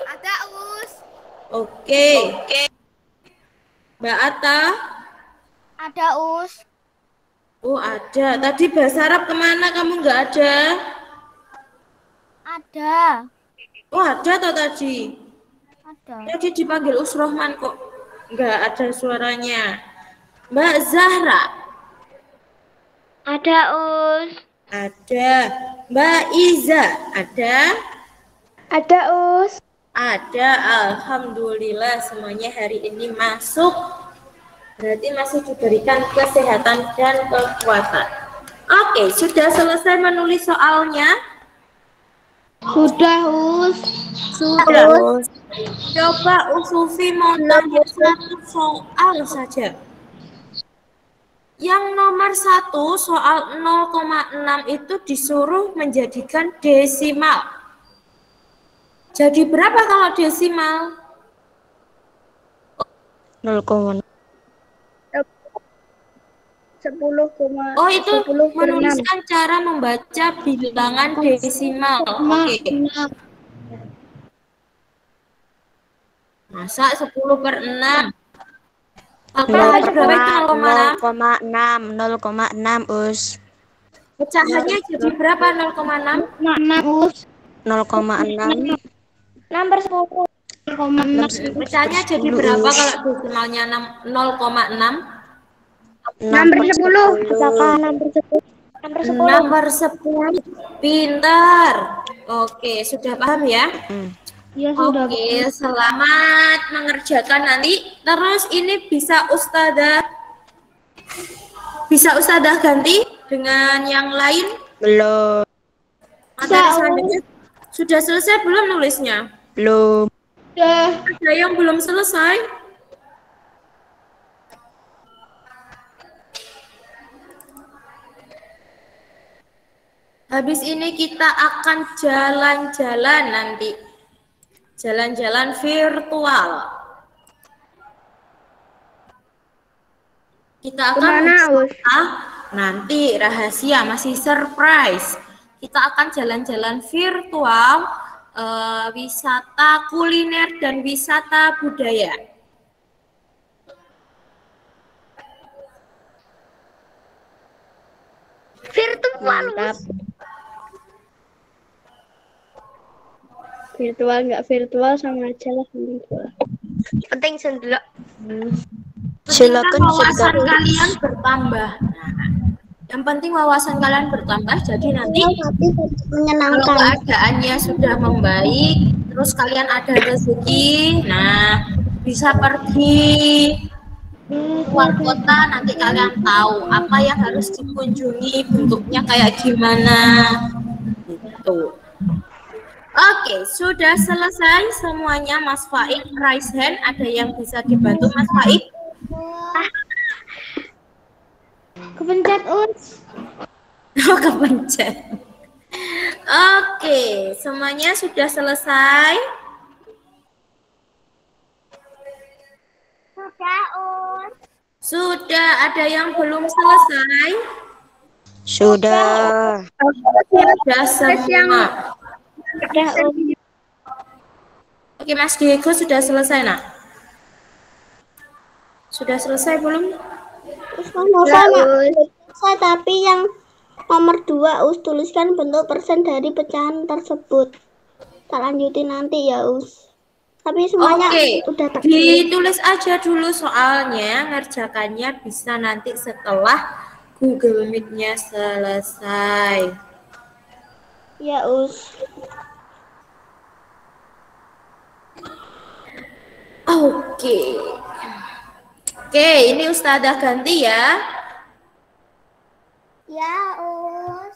Ada Us. Oke. Mbak Atta. Ada Us. Oh ada. Tadi bahasa Arab kemana? Kamu nggak ada? Ada. Oh ada toh tadi. Ada. Tadi dipanggil Usrohman kok. Nggak ada suaranya. Mbak Zahra. Ada Us. Ada. Mbak Iza. Ada? Ada Us. Ada. Alhamdulillah semuanya hari ini masuk. Berarti masih diberikan kesehatan dan kekuatan. Oke, sudah selesai menulis soalnya? Sudah Us. Sudah. Coba Usufi mau tanya satu soal saja. Yang nomor 1 soal 0,6 itu disuruh menjadikan desimal. Jadi berapa kalau desimal? 0,6. 10, Oh itu menuliskan cara membaca bilangan desimal. Oke. Masa 10/6? Apa berapa itu 0,6? 0,6 Us. Pecahannya jadi berapa 0,6? 6 Us. 0,6 Nomor 10. 0,6. Pecahannya jadi berapa kalau desimalnya 0,6? Nomor 10. Apakah nomor 10? Nomor 10. Pintar. Oke, sudah paham ya? Ya sudah. Oke, selamat mengerjakan nanti. Terus ini bisa Ustadzah ganti dengan yang lain? belum. Materi selanjutnya sudah selesai belum nulisnya? Belum. Ada yang belum selesai? Habis ini kita akan jalan-jalan nanti. Jalan-jalan virtual. Kita akan nanti rahasia, masih surprise. Kita akan jalan-jalan virtual, wisata kuliner dan wisata budaya. Virtual. Virtual nggak virtual sama aja lah. Penting sendiri. Silakan wawasan Cek. kalian bertambah. Nah, yang penting wawasan kalian bertambah. Jadi nanti Tapi kalau menyenangkan. keadaannya sudah membaik, terus kalian ada rezeki, nah bisa pergi keluar kota, nanti kalian tahu apa yang harus dikunjungi, bentuknya kayak gimana. Gitu. Oke, sudah selesai semuanya Mas Faik. Raise hand, ada yang bisa dibantu Mas Faik? Kepencet Us. Oh, kepencet. Oke, semuanya sudah selesai. Sudah, Us. Sudah, ada yang belum selesai? Sudah. Sudah semua. Udah Oke, Mas Diego sudah selesai, nak? Sudah selesai belum? Selesai, tapi yang nomor 2 Us tuliskan bentuk persen dari pecahan tersebut. Tak lanjutin nanti ya Us. Tapi semuanya udah Ditulis aja dulu soalnya ngerjakannya bisa nanti setelah Google Meet-nya selesai. ya Us. Oke. Oke, ini Ustazah ganti ya. Ya, Us.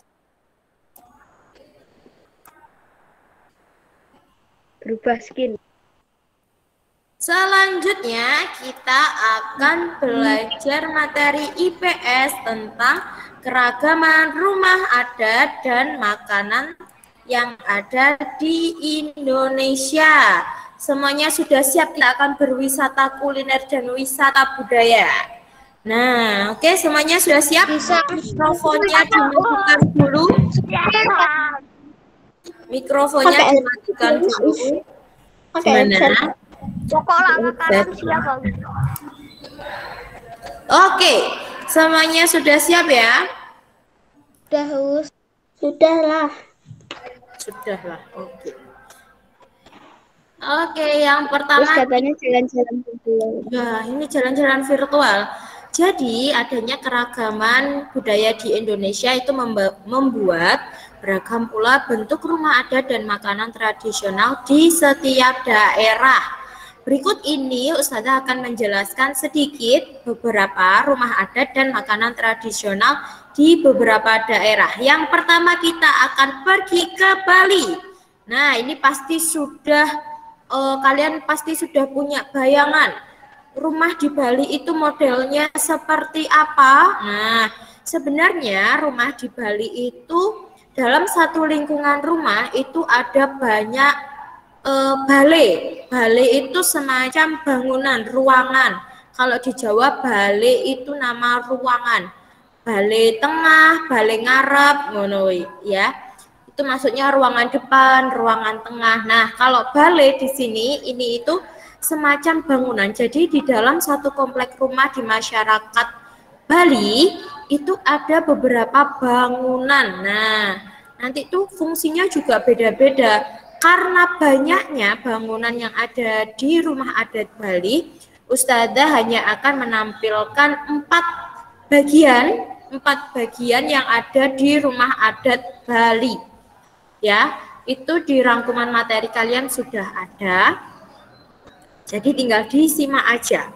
Berubah skin. Selanjutnya kita akan belajar materi IPS tentang keragaman rumah adat dan makanan yang ada di Indonesia. Semuanya sudah siap, kita akan berwisata kuliner dan wisata budaya. Nah, oke, semuanya sudah siap? Mikrofonnya dimatikan dulu. Mikrofonnya dimatikan dulu. Gimana? Pokoknya makanan siapa? Oke, semuanya sudah siap ya? Sudah Us. Sudahlah. Sudahlah, oke. Oke, yang pertama Terus katanya jalan-jalan virtual. ya, ini jalan-jalan virtual. Jadi, adanya keragaman budaya di Indonesia itu membuat beragam pula bentuk rumah adat dan makanan tradisional di setiap daerah. Berikut ini Ustazah akan menjelaskan sedikit beberapa rumah adat dan makanan tradisional di beberapa daerah. Yang pertama kita akan pergi ke Bali. Nah, ini pasti sudah kalian pasti sudah punya bayangan rumah di Bali itu modelnya seperti apa. Nah, sebenarnya rumah di Bali itu dalam satu lingkungan rumah itu ada banyak balai. Balai itu semacam bangunan, ruangan. Kalau di Jawa balai itu nama ruangan. Balai tengah, balai ngarep, ngono ya. Itu maksudnya ruangan depan, ruangan tengah. Nah, kalau balai di sini ini itu semacam bangunan. Jadi di dalam satu komplek rumah di masyarakat Bali itu ada beberapa bangunan. Nah, nanti itu fungsinya juga beda-beda. Karena banyaknya bangunan yang ada di rumah adat Bali, Ustazah hanya akan menampilkan 4 bagian yang ada di rumah adat Bali. Ya, itu di rangkuman materi kalian sudah ada. Jadi tinggal disimak aja.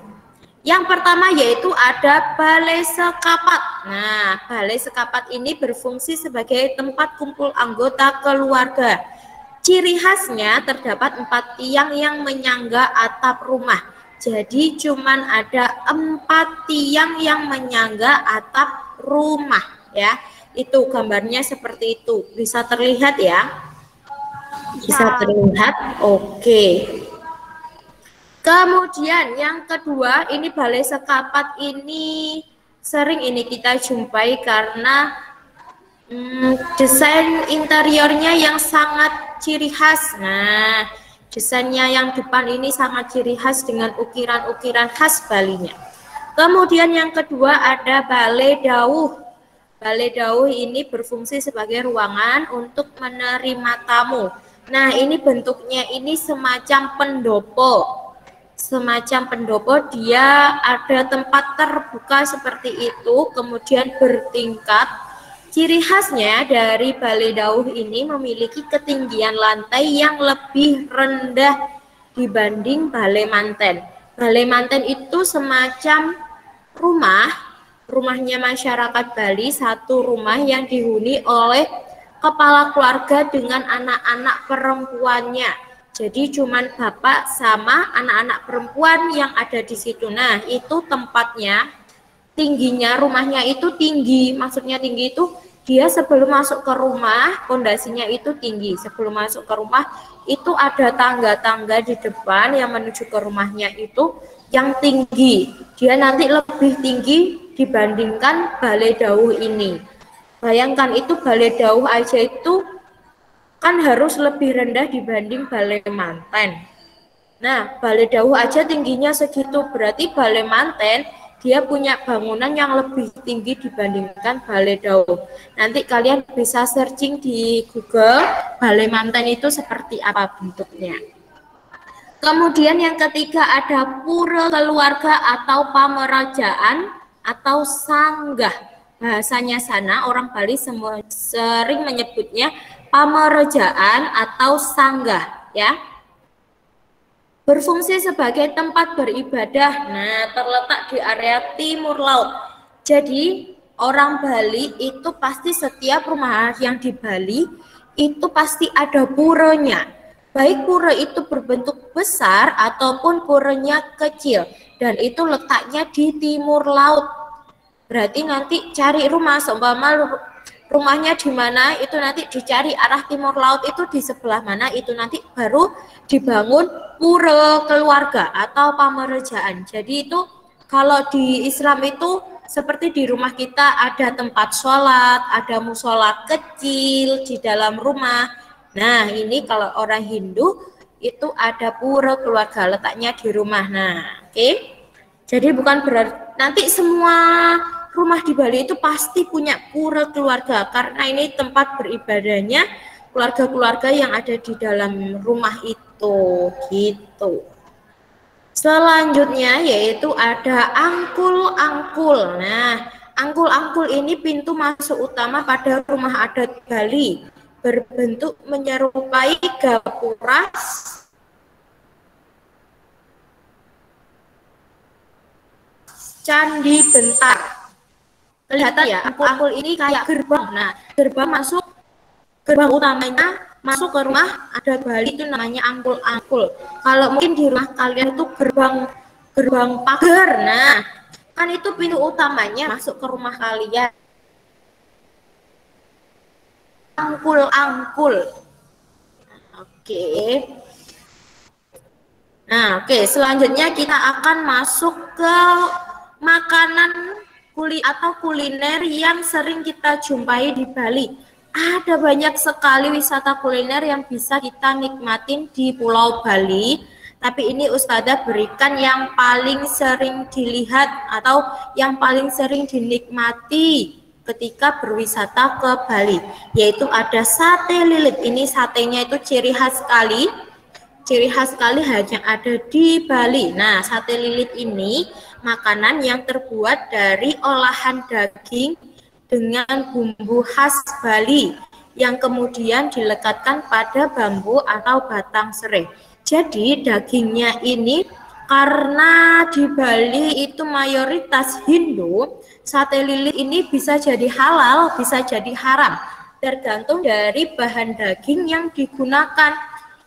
Yang pertama yaitu ada balai sekapat. Nah, balai sekapat ini berfungsi sebagai tempat kumpul anggota keluarga. Ciri khasnya terdapat 4 tiang yang menyangga atap rumah. Jadi cuman ada 4 tiang yang menyangga atap rumah ya. Itu gambarnya seperti itu. Bisa terlihat ya? Bisa terlihat? Oke. Kemudian yang kedua, ini balai sekapat ini sering ini kita jumpai karena desain interiornya yang sangat ciri khas. Nah, desainnya yang depan ini sangat ciri khas dengan ukiran-ukiran khas Balinya. Kemudian yang kedua ada balai dawuh. Balai dawuh ini berfungsi sebagai ruangan untuk menerima tamu. Nah, ini bentuknya ini semacam pendopo. Semacam pendopo, dia ada tempat terbuka seperti itu, kemudian bertingkat. Ciri khasnya dari balai dauh ini memiliki ketinggian lantai yang lebih rendah dibanding balai manten. Balai manten itu semacam rumahnya masyarakat Bali, satu rumah yang dihuni oleh kepala keluarga dengan anak-anak perempuannya. Jadi cuman bapak sama anak-anak perempuan yang ada di situ. Nah, itu tempatnya, tingginya rumahnya itu tinggi. Maksudnya tinggi itu dia sebelum masuk ke rumah, pondasinya itu tinggi. Sebelum masuk ke rumah itu ada tangga-tangga di depan yang menuju ke rumahnya itu yang tinggi. Dia nanti lebih tinggi dibandingkan balai dauh ini. Bayangkan itu balai dauh aja itu kan harus lebih rendah dibanding balai manten. Nah, balai dauh aja tingginya segitu, berarti balai manten dia punya bangunan yang lebih tinggi dibandingkan balai dauh. Nanti kalian bisa searching di Google, balai manten itu seperti apa bentuknya. Kemudian yang ketiga ada pura keluarga atau pamerajaan atau sanggah. Bahasanya sana orang Bali semua sering menyebutnya pamerajaan atau sanggah, ya. Berfungsi sebagai tempat beribadah. Nah, terletak di area timur laut. Jadi orang Bali itu pasti setiap rumah yang di Bali itu pasti ada puranya. Baik pura itu berbentuk besar ataupun puranya kecil, dan itu letaknya di timur laut. Berarti nanti cari rumah, seumpama rumahnya di mana, itu nanti dicari arah timur laut itu di sebelah mana, itu nanti baru dibangun pura keluarga atau pamerajaan. Jadi itu kalau di Islam itu seperti di rumah kita ada tempat sholat, ada musola kecil di dalam rumah. Nah, ini kalau orang Hindu itu ada pura keluarga, letaknya di rumah. Nah, oke. Jadi bukan berarti nanti semua rumah di Bali itu pasti punya pura keluarga, karena ini tempat beribadahnya keluarga-keluarga yang ada di dalam rumah itu, gitu. Selanjutnya yaitu ada angkul-angkul. Nah, angkul-angkul ini pintu masuk utama pada rumah adat Bali, berbentuk menyerupai gapura Candi Bentar. Kelihatan ya, angkul ini kayak gerbang. Nah, gerbang utamanya masuk ke rumah adat Bali itu namanya angkul-angkul. Kalau mungkin di rumah kalian itu gerbang pagar. Nah, kan itu pintu utamanya masuk ke rumah kalian. Angkul-angkul. Oke. Nah, oke, selanjutnya kita akan masuk ke makanan atau kuliner yang sering kita jumpai di Bali. Ada banyak sekali wisata kuliner yang bisa kita nikmatin di Pulau Bali, tapi ini Ustazah berikan yang paling sering dilihat atau yang paling sering dinikmati ketika berwisata ke Bali, yaitu ada sate lilit. Ini satenya itu ciri khas sekali hanya ada di Bali. Nah, sate lilit ini makanan yang terbuat dari olahan daging dengan bumbu khas Bali yang kemudian dilekatkan pada bambu atau batang serai. Jadi dagingnya ini karena di Bali itu mayoritas Hindu, sate lilit ini bisa jadi halal, bisa jadi haram, tergantung dari bahan daging yang digunakan.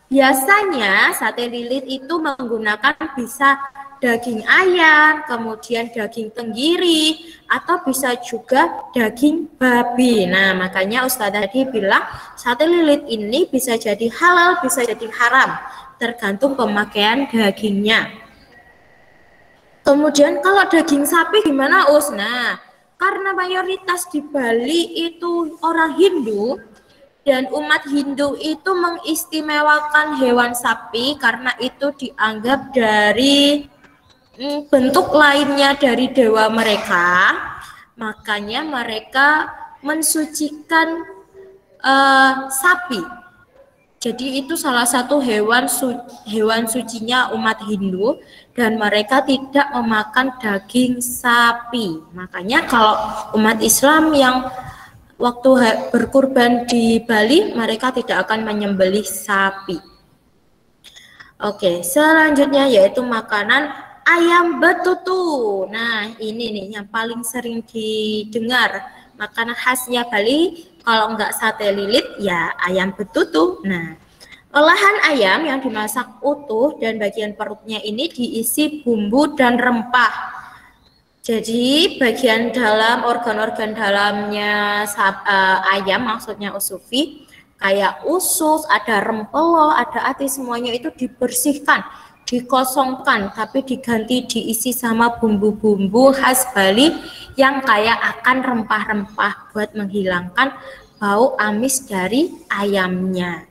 Biasanya sate lilit itu menggunakan bisa daging ayam, kemudian daging tenggiri, atau bisa juga daging babi. Nah, makanya Ustazah tadi bilang sate lilit ini bisa jadi halal, bisa jadi haram, tergantung pemakaian dagingnya. Kemudian kalau daging sapi gimana, Us? Nah, karena mayoritas di Bali itu orang Hindu, dan umat Hindu itu mengistimewakan hewan sapi karena itu dianggap dari bentuk lainnya dari dewa mereka, makanya mereka mensucikan sapi. Jadi itu salah satu hewan sucinya umat Hindu dan mereka tidak memakan daging sapi. Makanya kalau umat Islam yang waktu berkurban di Bali mereka tidak akan menyembelih sapi. Oke, selanjutnya yaitu makanan ayam betutu. Nah, ini nih yang paling sering didengar. Makanan khasnya Bali, kalau enggak sate lilit, ya ayam betutu. Nah, olahan ayam yang dimasak utuh dan bagian perutnya ini diisi bumbu dan rempah. Jadi, bagian dalam organ-organ dalamnya ayam, maksudnya usufi, kayak usus, ada rempelo, ada hati, semuanya itu dibersihkan, dikosongkan, tapi diganti diisi sama bumbu-bumbu khas Bali yang kayak akan rempah-rempah buat menghilangkan bau amis dari ayamnya.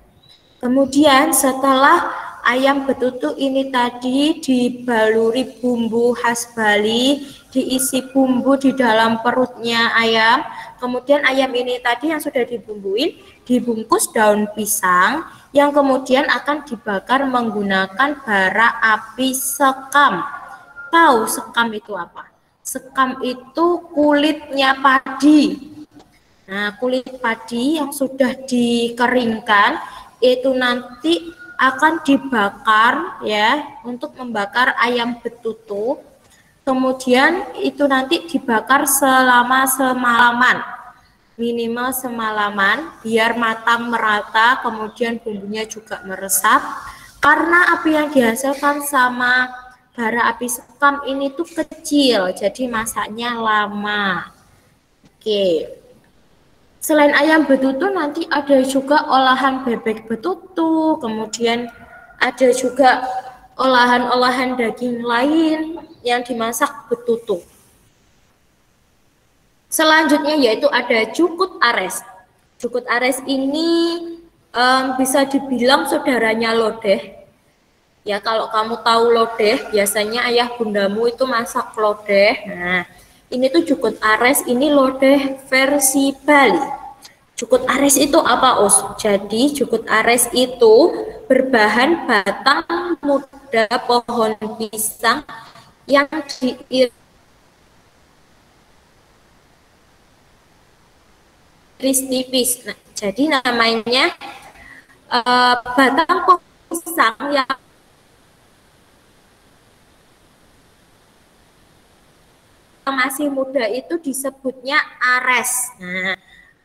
Kemudian setelah ayam betutu ini tadi dibaluri bumbu khas Bali, diisi bumbu di dalam perutnya ayam, kemudian ayam ini tadi yang sudah dibumbuin dibungkus daun pisang yang kemudian akan dibakar menggunakan bara api sekam. Tahu sekam itu apa? Sekam itu kulitnya padi. Nah, kulit padi yang sudah dikeringkan itu nanti akan dibakar ya untuk membakar ayam betutu. Kemudian itu nanti dibakar selama semalaman. Minimal semalaman biar matang merata, kemudian bumbunya juga meresap. Karena api yang dihasilkan sama bara api sekam ini tuh kecil, jadi masaknya lama. Oke. Selain ayam betutu nanti ada juga olahan bebek betutu, kemudian ada juga olahan-olahan daging lain yang dimasak betutu. Selanjutnya yaitu ada cukut ares. Cukut ares ini bisa dibilang saudaranya lodeh. Ya kalau kamu tahu lodeh, biasanya ayah bundamu itu masak lodeh. Nah, ini tuh cukut ares, ini lodeh versi Bali. Cukut ares itu apa, Us? Jadi cukut ares itu berbahan batang muda pohon pisang yang diiris tipis. Nah, jadi namanya batang pohon pisang yang masih muda itu disebutnya ares. Nah,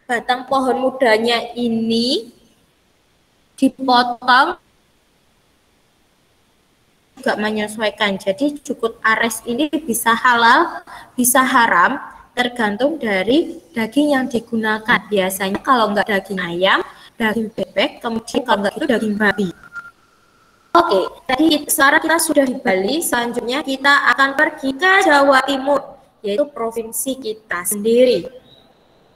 batang pohon mudanya ini dipotong juga menyesuaikan. Jadi cukut ares ini bisa halal, bisa haram, tergantung dari daging yang digunakan. Biasanya kalau enggak daging ayam, daging bebek, kemudian kalau enggak itu daging babi. Oke, tadi sekarang kita sudah di Bali, selanjutnya kita akan pergi ke Jawa Timur, yaitu provinsi kita sendiri.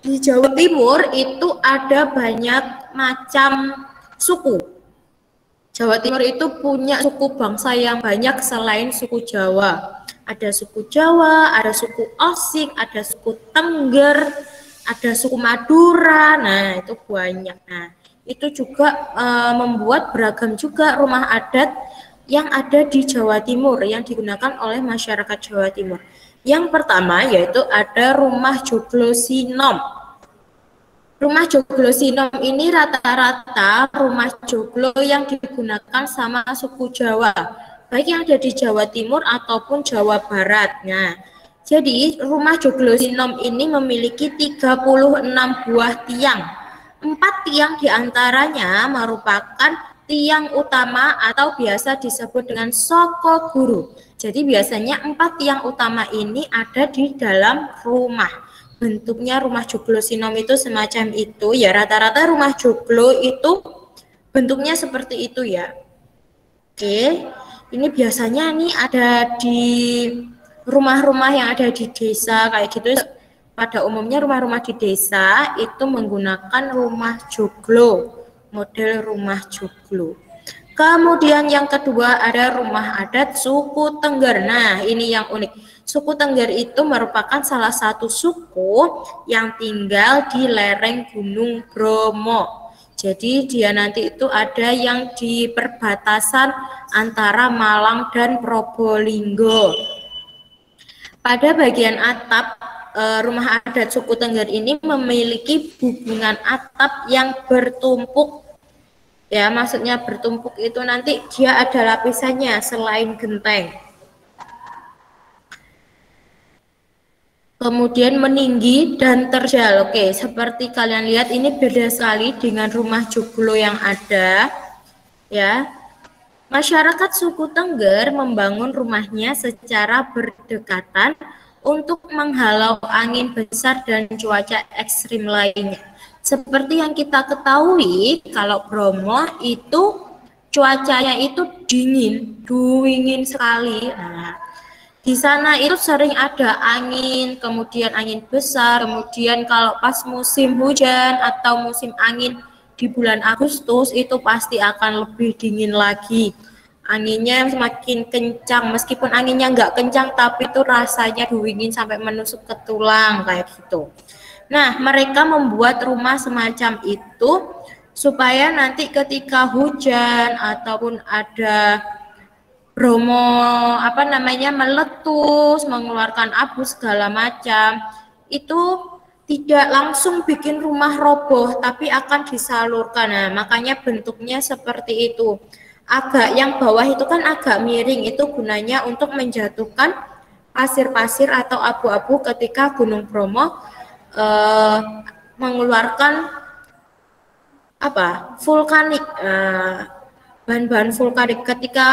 Di Jawa Timur itu ada banyak macam suku. Jawa Timur itu punya suku bangsa yang banyak selain suku Jawa. Ada suku Jawa, ada suku Osing, ada suku Tengger, ada suku Madura. Nah, itu banyak. Nah, itu juga membuat beragam juga rumah adat yang ada di Jawa Timur yang digunakan oleh masyarakat Jawa Timur. Yang pertama yaitu ada rumah joglo sinom. Rumah joglo sinom ini rata-rata rumah joglo yang digunakan sama suku Jawa, baik yang ada di Jawa Timur ataupun Jawa Barat. Nah, jadi rumah joglo sinom ini memiliki 36 buah tiang. 4 tiang diantaranya merupakan tiang utama atau biasa disebut dengan soko guru. Jadi biasanya 4 tiang utama ini ada di dalam rumah. Bentuknya rumah joglo sinom itu semacam itu ya, rata-rata rumah joglo itu bentuknya seperti itu ya. Oke, ini biasanya nih ada di rumah-rumah yang ada di desa kayak gitu. Pada umumnya rumah-rumah di desa itu menggunakan rumah joglo, model rumah joglo. Kemudian yang kedua ada rumah adat suku Tengger. Nah, ini yang unik. Suku Tengger itu merupakan salah satu suku yang tinggal di lereng Gunung Bromo. Jadi dia nanti itu ada yang di perbatasan antara Malang dan Probolinggo. Pada bagian atap, rumah adat suku Tengger ini memiliki hubungan atap yang bertumpuk. Ya, maksudnya bertumpuk itu nanti dia ada lapisannya selain genteng. Kemudian meninggi dan terjal. Oke, seperti kalian lihat ini beda sekali dengan rumah joglo yang ada. Ya, masyarakat suku Tengger membangun rumahnya secara berdekatan untuk menghalau angin besar dan cuaca ekstrim lainnya. Seperti yang kita ketahui, kalau Bromo itu cuacanya itu dingin sekali. Nah, di sana itu sering ada angin, kemudian angin besar, kemudian kalau pas musim hujan atau musim angin di bulan Agustus itu pasti akan lebih dingin lagi. Anginnya semakin kencang, meskipun anginnya nggak kencang tapi itu rasanya dingin sampai menusuk ke tulang kayak gitu. Nah, mereka membuat rumah semacam itu supaya nanti ketika hujan ataupun ada Bromo meletus, mengeluarkan abu segala macam, itu tidak langsung bikin rumah roboh, tapi akan disalurkan. Nah, makanya bentuknya seperti itu. Agak yang bawah itu kan agak miring, itu gunanya untuk menjatuhkan pasir-pasir atau abu-abu ketika Gunung Bromo mengeluarkan vulkanik, bahan-bahan vulkanik. Ketika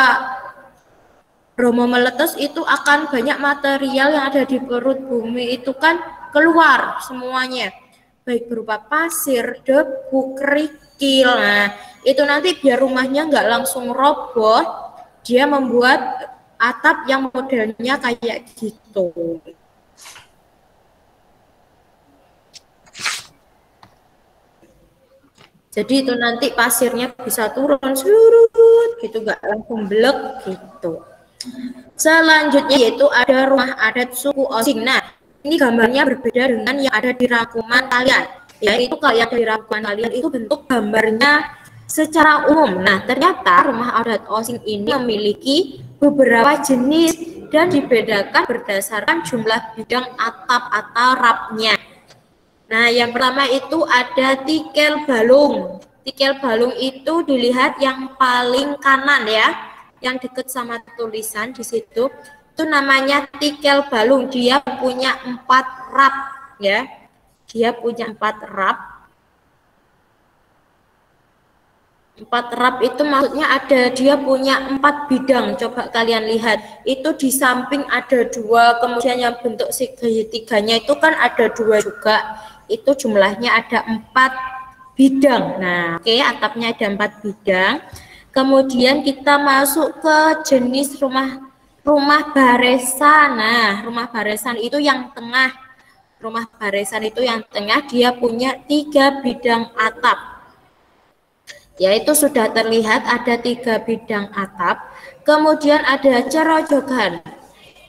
Bromo meletus itu akan banyak material yang ada di perut bumi itu kan keluar semuanya, baik berupa pasir, debu, kerikil. Nah, itu nanti biar rumahnya nggak langsung roboh, dia membuat atap yang modelnya kayak gitu. Jadi itu nanti pasirnya bisa turun surut gitu, nggak langsung blek gitu. Selanjutnya yaitu ada rumah adat suku Osing. Nah, ini gambarnya berbeda dengan yang ada di rangkuman kalian. Yaitu kalau yang di rangkuman kalian itu bentuk gambarnya secara umum. Nah, ternyata rumah adat Osing ini memiliki beberapa jenis dan dibedakan berdasarkan jumlah bidang atap atau rapnya. Nah, yang pertama itu ada tikel balung. Tikel balung itu dilihat yang paling kanan ya, yang dekat sama tulisan di situ, itu namanya tikel balung. Dia punya 4 rap ya. Dia punya 4 rap. 4 rap itu maksudnya dia punya 4 bidang. Coba kalian lihat, itu di samping ada 2, kemudian yang bentuk segitiganya itu kan ada 2 juga. Itu jumlahnya ada 4 bidang. Nah, oke, atapnya ada 4 bidang. Kemudian kita masuk ke jenis rumah baresan. Nah, rumah baresan itu yang tengah. Rumah baresan itu yang tengah, dia punya 3 bidang atap. Yaitu sudah terlihat ada 3 bidang atap. Kemudian ada cerojogan.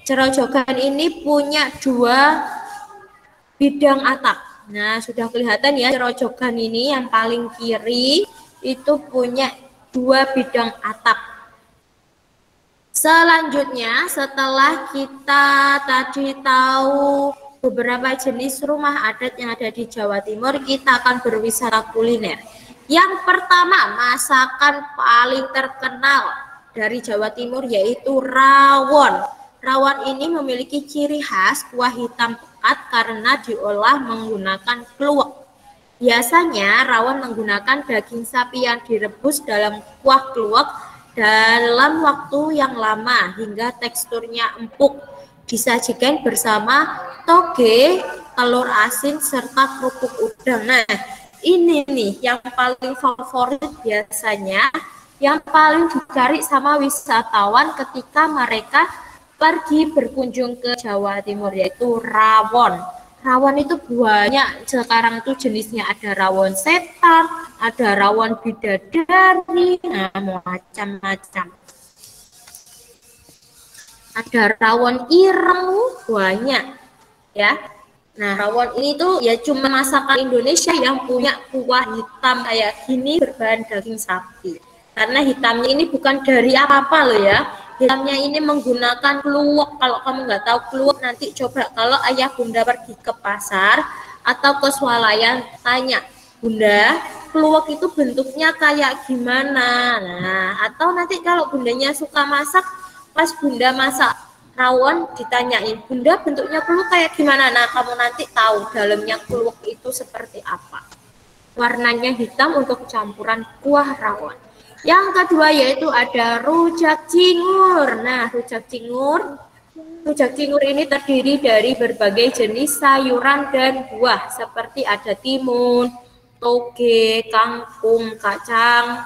Cerojogan ini punya 2 bidang atap. Nah, sudah kelihatan ya, cerojogan ini yang paling kiri itu punya 2 bidang atap. Selanjutnya, setelah kita tadi tahu beberapa jenis rumah adat yang ada di Jawa Timur, kita akan berwisata kuliner. Yang pertama, masakan paling terkenal dari Jawa Timur yaitu rawon. Rawon ini memiliki ciri khas kuah hitam pekat karena diolah menggunakan kluwek. Biasanya rawon menggunakan daging sapi yang direbus dalam kuah kluwek dalam waktu yang lama hingga teksturnya empuk. Disajikan bersama toge, telur asin, serta kerupuk udang. Nah, ini nih yang paling favorit biasanya, yang paling dicari sama wisatawan ketika mereka pergi berkunjung ke Jawa Timur, yaitu rawon. Rawon itu banyak, sekarang itu jenisnya ada rawon setan, ada rawon bidadari, nah macam-macam. Ada rawon ireng, banyak ya. Nah, rawon ini tuh ya cuma masakan Indonesia yang punya kuah hitam kayak gini berbahan daging sapi. Karena hitamnya ini bukan dari apa-apa loh ya. Hitamnya ini menggunakan kluwek. Kalau kamu nggak tahu kluwek, nanti coba kalau ayah bunda pergi ke pasar atau ke swalayan, tanya, Bunda, kluwek itu bentuknya kayak gimana? Nah, atau nanti kalau bundanya suka masak, pas bunda masak rawon ditanyain, Bunda bentuknya kluwek kayak gimana? Nah, kamu nanti tahu dalamnya kluwek itu seperti apa. Warnanya hitam untuk campuran kuah rawon. Yang kedua yaitu ada rujak cingur. Nah, rujak cingur ini terdiri dari berbagai jenis sayuran dan buah seperti ada timun, toge, kangkung, kacang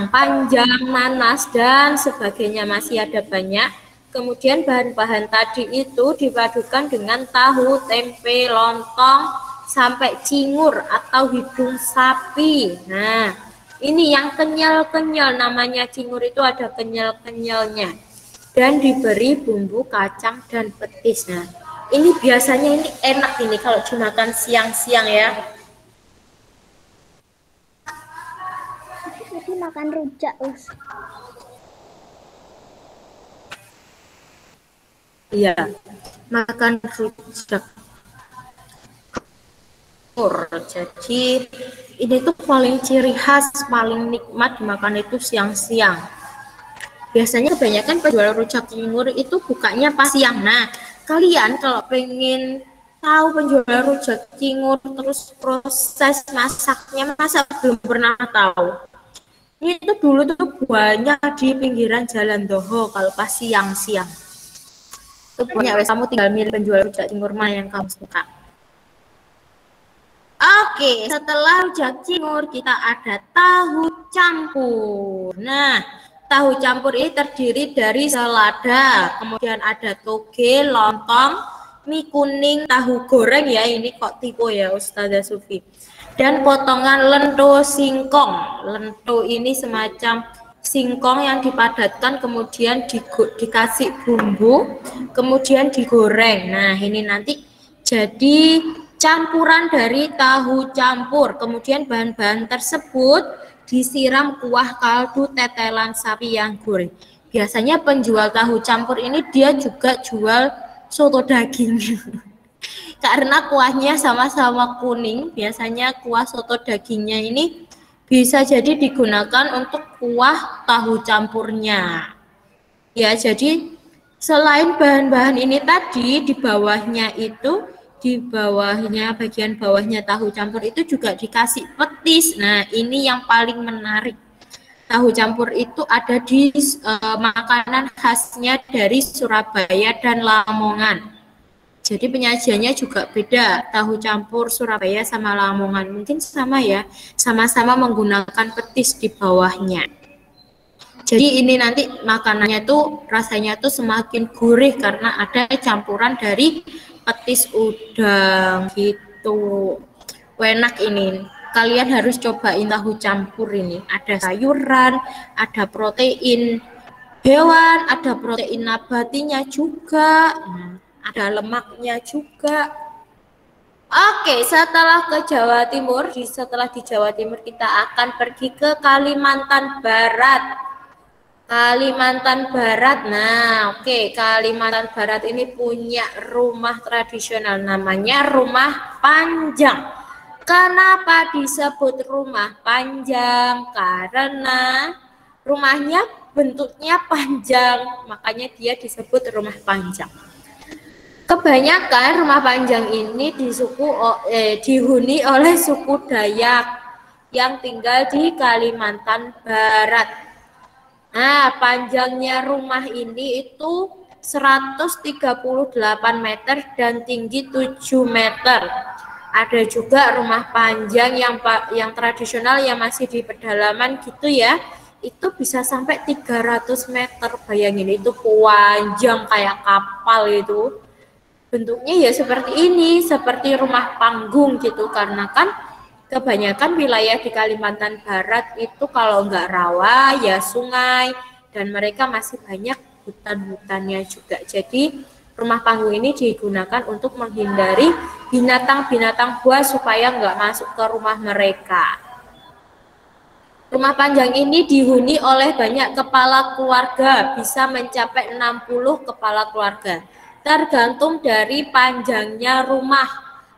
panjang, nanas, dan sebagainya, masih ada banyak. Kemudian bahan-bahan tadi itu dipadukan dengan tahu, tempe, lontong, sampai cingur atau hidung sapi. Nah, ini yang kenyal-kenyal, namanya cingur itu ada kenyal-kenyalnya. Dan diberi bumbu kacang dan petis. Nah, ini biasanya ini enak ini kalau dimakan siang-siang ya. Tadi makan rujak, Us. Iya, makan rujak. Jadi ini tuh paling ciri khas, paling nikmat dimakan itu siang-siang. Biasanya kebanyakan penjual rujak cingur itu bukanya pas siang. Nah, kalian kalau pengen tahu penjual rujak cingur terus proses masaknya, masa belum pernah tahu? Ini tuh dulu tuh banyak di pinggiran Jalan Doho kalau pas siang-siang. Itu banyak, kamu tinggal milih penjual rujak cingur mana yang kamu suka. Oke, setelah rujak cingur kita ada tahu campur. Nah, tahu campur ini terdiri dari selada, kemudian ada toge, lontong, mie kuning, tahu goreng ya, ini kok tipe ya Ustazah Sufi. Dan potongan lento singkong. Lento ini semacam singkong yang dipadatkan kemudian dikasih bumbu, kemudian digoreng. Nah, ini nanti jadi campuran dari tahu campur. Kemudian bahan-bahan tersebut disiram kuah kaldu tetelan sapi yang gurih. Biasanya penjual tahu campur ini dia juga jual soto daging. Karena kuahnya sama-sama kuning, biasanya kuah soto dagingnya ini bisa jadi digunakan untuk kuah tahu campurnya. Ya, jadi selain bahan-bahan ini tadi, di bawahnya bagian bawahnya tahu campur itu juga dikasih petis. Nah, ini yang paling menarik. Tahu campur itu ada di makanan khasnya dari Surabaya dan Lamongan. Jadi penyajiannya juga beda, tahu campur Surabaya sama Lamongan. Mungkin sama ya, sama-sama menggunakan petis di bawahnya. Jadi ini nanti makanannya tuh rasanya tuh semakin gurih karena ada campuran dari petis udang gitu. Enak ini. Kalian harus cobain tahu campur ini. Ada sayuran, ada protein hewan, ada protein nabatinya juga. Ada lemaknya juga. Oke, setelah ke Jawa Timur, setelah di Jawa Timur kita akan pergi ke Kalimantan Barat. Kalimantan Barat. Nah, oke, Kalimantan Barat ini punya rumah tradisional namanya Rumah Panjang. Kenapa disebut rumah panjang? Karena rumahnya bentuknya panjang, makanya dia disebut rumah panjang. Kebanyakan rumah panjang ini dihuni oleh suku Dayak yang tinggal di Kalimantan Barat. Nah, panjangnya rumah ini itu 138 meter dan tinggi 7 meter. Ada juga rumah panjang yang tradisional yang masih di pedalaman gitu ya. Itu bisa sampai 300 meter. Bayangin, itu panjang kayak kapal itu. Bentuknya ya seperti ini, seperti rumah panggung gitu, karena kan kebanyakan wilayah di Kalimantan Barat itu kalau nggak rawa ya sungai, dan mereka masih banyak hutan-hutannya juga. Jadi Rumah panggung ini digunakan untuk menghindari binatang-binatang buas supaya nggak masuk ke rumah mereka. Rumah panjang ini dihuni oleh banyak kepala keluarga, bisa mencapai 60 kepala keluarga, tergantung dari panjangnya rumah.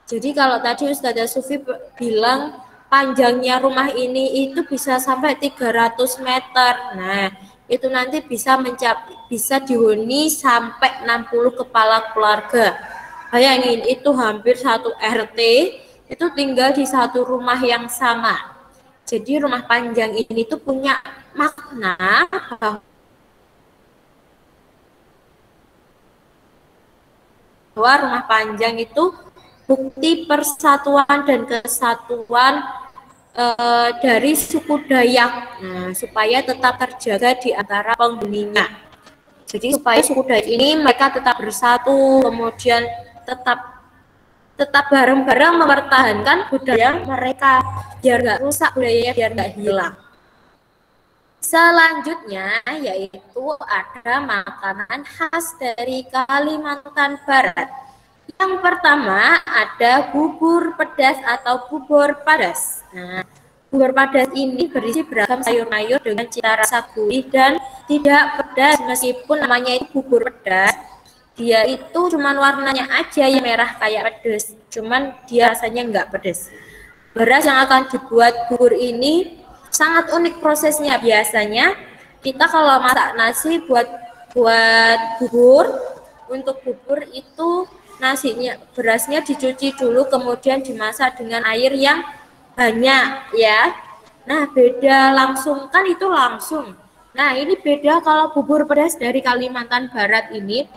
Jadi kalau tadi Ustazah Sufi bilang panjangnya rumah ini itu bisa sampai 300 meter. Nah, itu nanti bisa dihuni sampai 60 kepala keluarga. Bayangin, itu hampir satu RT, itu tinggal di satu rumah yang sama. Jadi rumah panjang ini tuh punya makna bahwa rumah panjang itu bukti persatuan dan kesatuan dari suku Dayak, supaya tetap terjaga di antara penghuninya. Jadi supaya suku Dayak ini mereka tetap bersatu, kemudian tetap bareng-bareng mempertahankan budaya mereka, biar nggak rusak budayanya, biar nggak hilang. Selanjutnya yaitu ada makanan khas dari Kalimantan Barat. Yang pertama ada bubur pedas atau bubur padas. Nah, bubur padas ini berisi beragam sayur-mayur dengan cita rasa gurih dan tidak pedas. Meskipun namanya itu bubur pedas, dia itu cuman warnanya aja yang merah kayak pedas, cuman dia rasanya nggak pedas. Beras yang akan dibuat bubur ini sangat unik prosesnya. Biasanya kita kalau masak nasi buat bubur, untuk bubur itu berasnya dicuci dulu, kemudian dimasak dengan air yang banyak ya. Nah, beda langsung kan itu langsung. Nah, ini beda kalau bubur pedas dari Kalimantan Barat ini.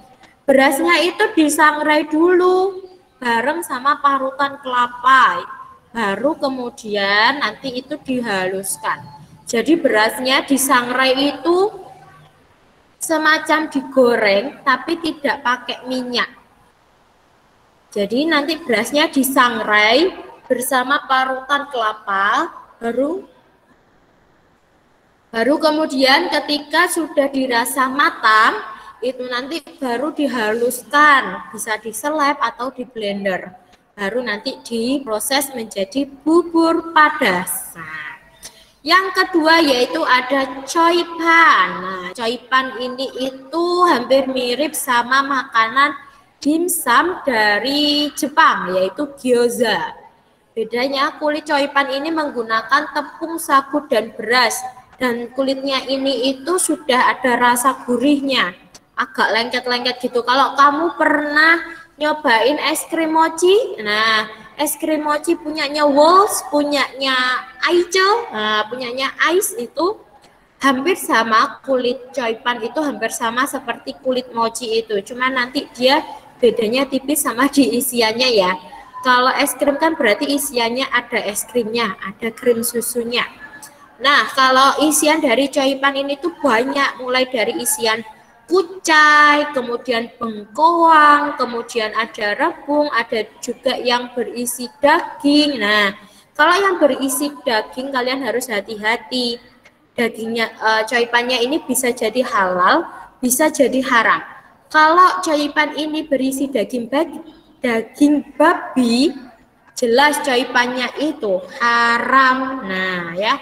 Berasnya itu disangrai dulu bareng sama parutan kelapa, baru kemudian nanti itu dihaluskan. Jadi berasnya disangrai itu semacam digoreng tapi tidak pakai minyak. Jadi nanti berasnya disangrai bersama parutan kelapa, baru kemudian ketika sudah dirasa matang, itu nanti baru dihaluskan, bisa diseleb atau di blender, baru nanti diproses menjadi bubur padas. Nah, yang kedua yaitu ada coipan. Nah, coipan ini itu hampir mirip sama makanan dimsum dari Jepang, yaitu gyoza. Bedanya kulit coipan ini menggunakan tepung sagu dan beras, dan kulitnya ini itu sudah ada rasa gurihnya, agak lengket-lengket gitu. Kalau kamu pernah nyobain es krim mochi, nah es krim mochi punyanya Walls, punyanya Aicho, punyanya Ice itu hampir sama, kulit coipan itu hampir sama seperti kulit mochi itu, cuma nanti dia bedanya tipis sama di isiannya ya. Kalau es krim kan berarti isiannya ada es krimnya, ada krim susunya. Nah, kalau isian dari coipan ini tuh banyak, mulai dari isian kucai, kemudian bengkoang, kemudian ada rebung, ada juga yang berisi daging. Nah, kalau yang berisi daging kalian harus hati-hati. Dagingnya, coipannya ini bisa jadi halal, bisa jadi haram. Kalau coipan ini berisi daging babi, jelas coipannya itu haram. Nah, ya.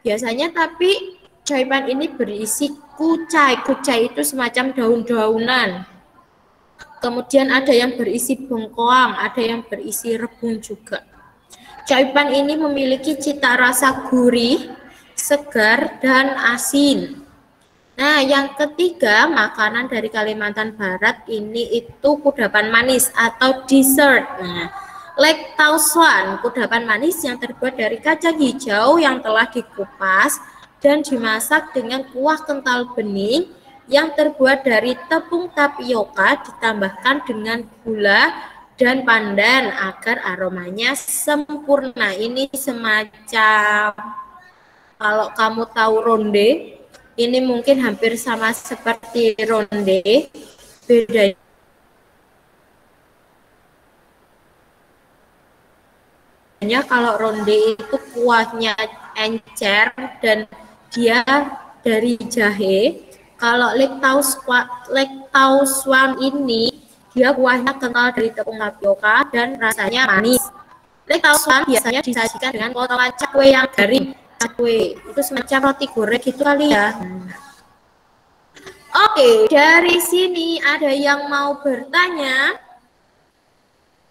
Biasanya tapi coipan ini berisi kucai. Kucai itu semacam daun-daunan. Kemudian ada yang berisi bengkoang, ada yang berisi rebung juga. Coipan ini memiliki cita rasa gurih, segar, dan asin. Nah, yang ketiga makanan dari Kalimantan Barat ini itu kudapan manis atau dessert. Nah, Lek Tausuan, kudapan manis yang terbuat dari kacang hijau yang telah dikupas dan dimasak dengan kuah kental bening yang terbuat dari tepung tapioka ditambahkan dengan gula dan pandan agar aromanya sempurna. Ini semacam, kalau kamu tahu ronde, ini mungkin hampir sama seperti ronde, bedanya kalau ronde itu kuahnya encer dan dia dari jahe. Kalau Lek Tausuan ini Dia kuahnya kental dari tepung tapioka dan rasanya manis. Lek tahu kan biasanya disajikan dengan potongan cakwe yang garing. Cakwe itu semacam roti goreng gitu kali ya. Oke, dari sini ada yang mau bertanya?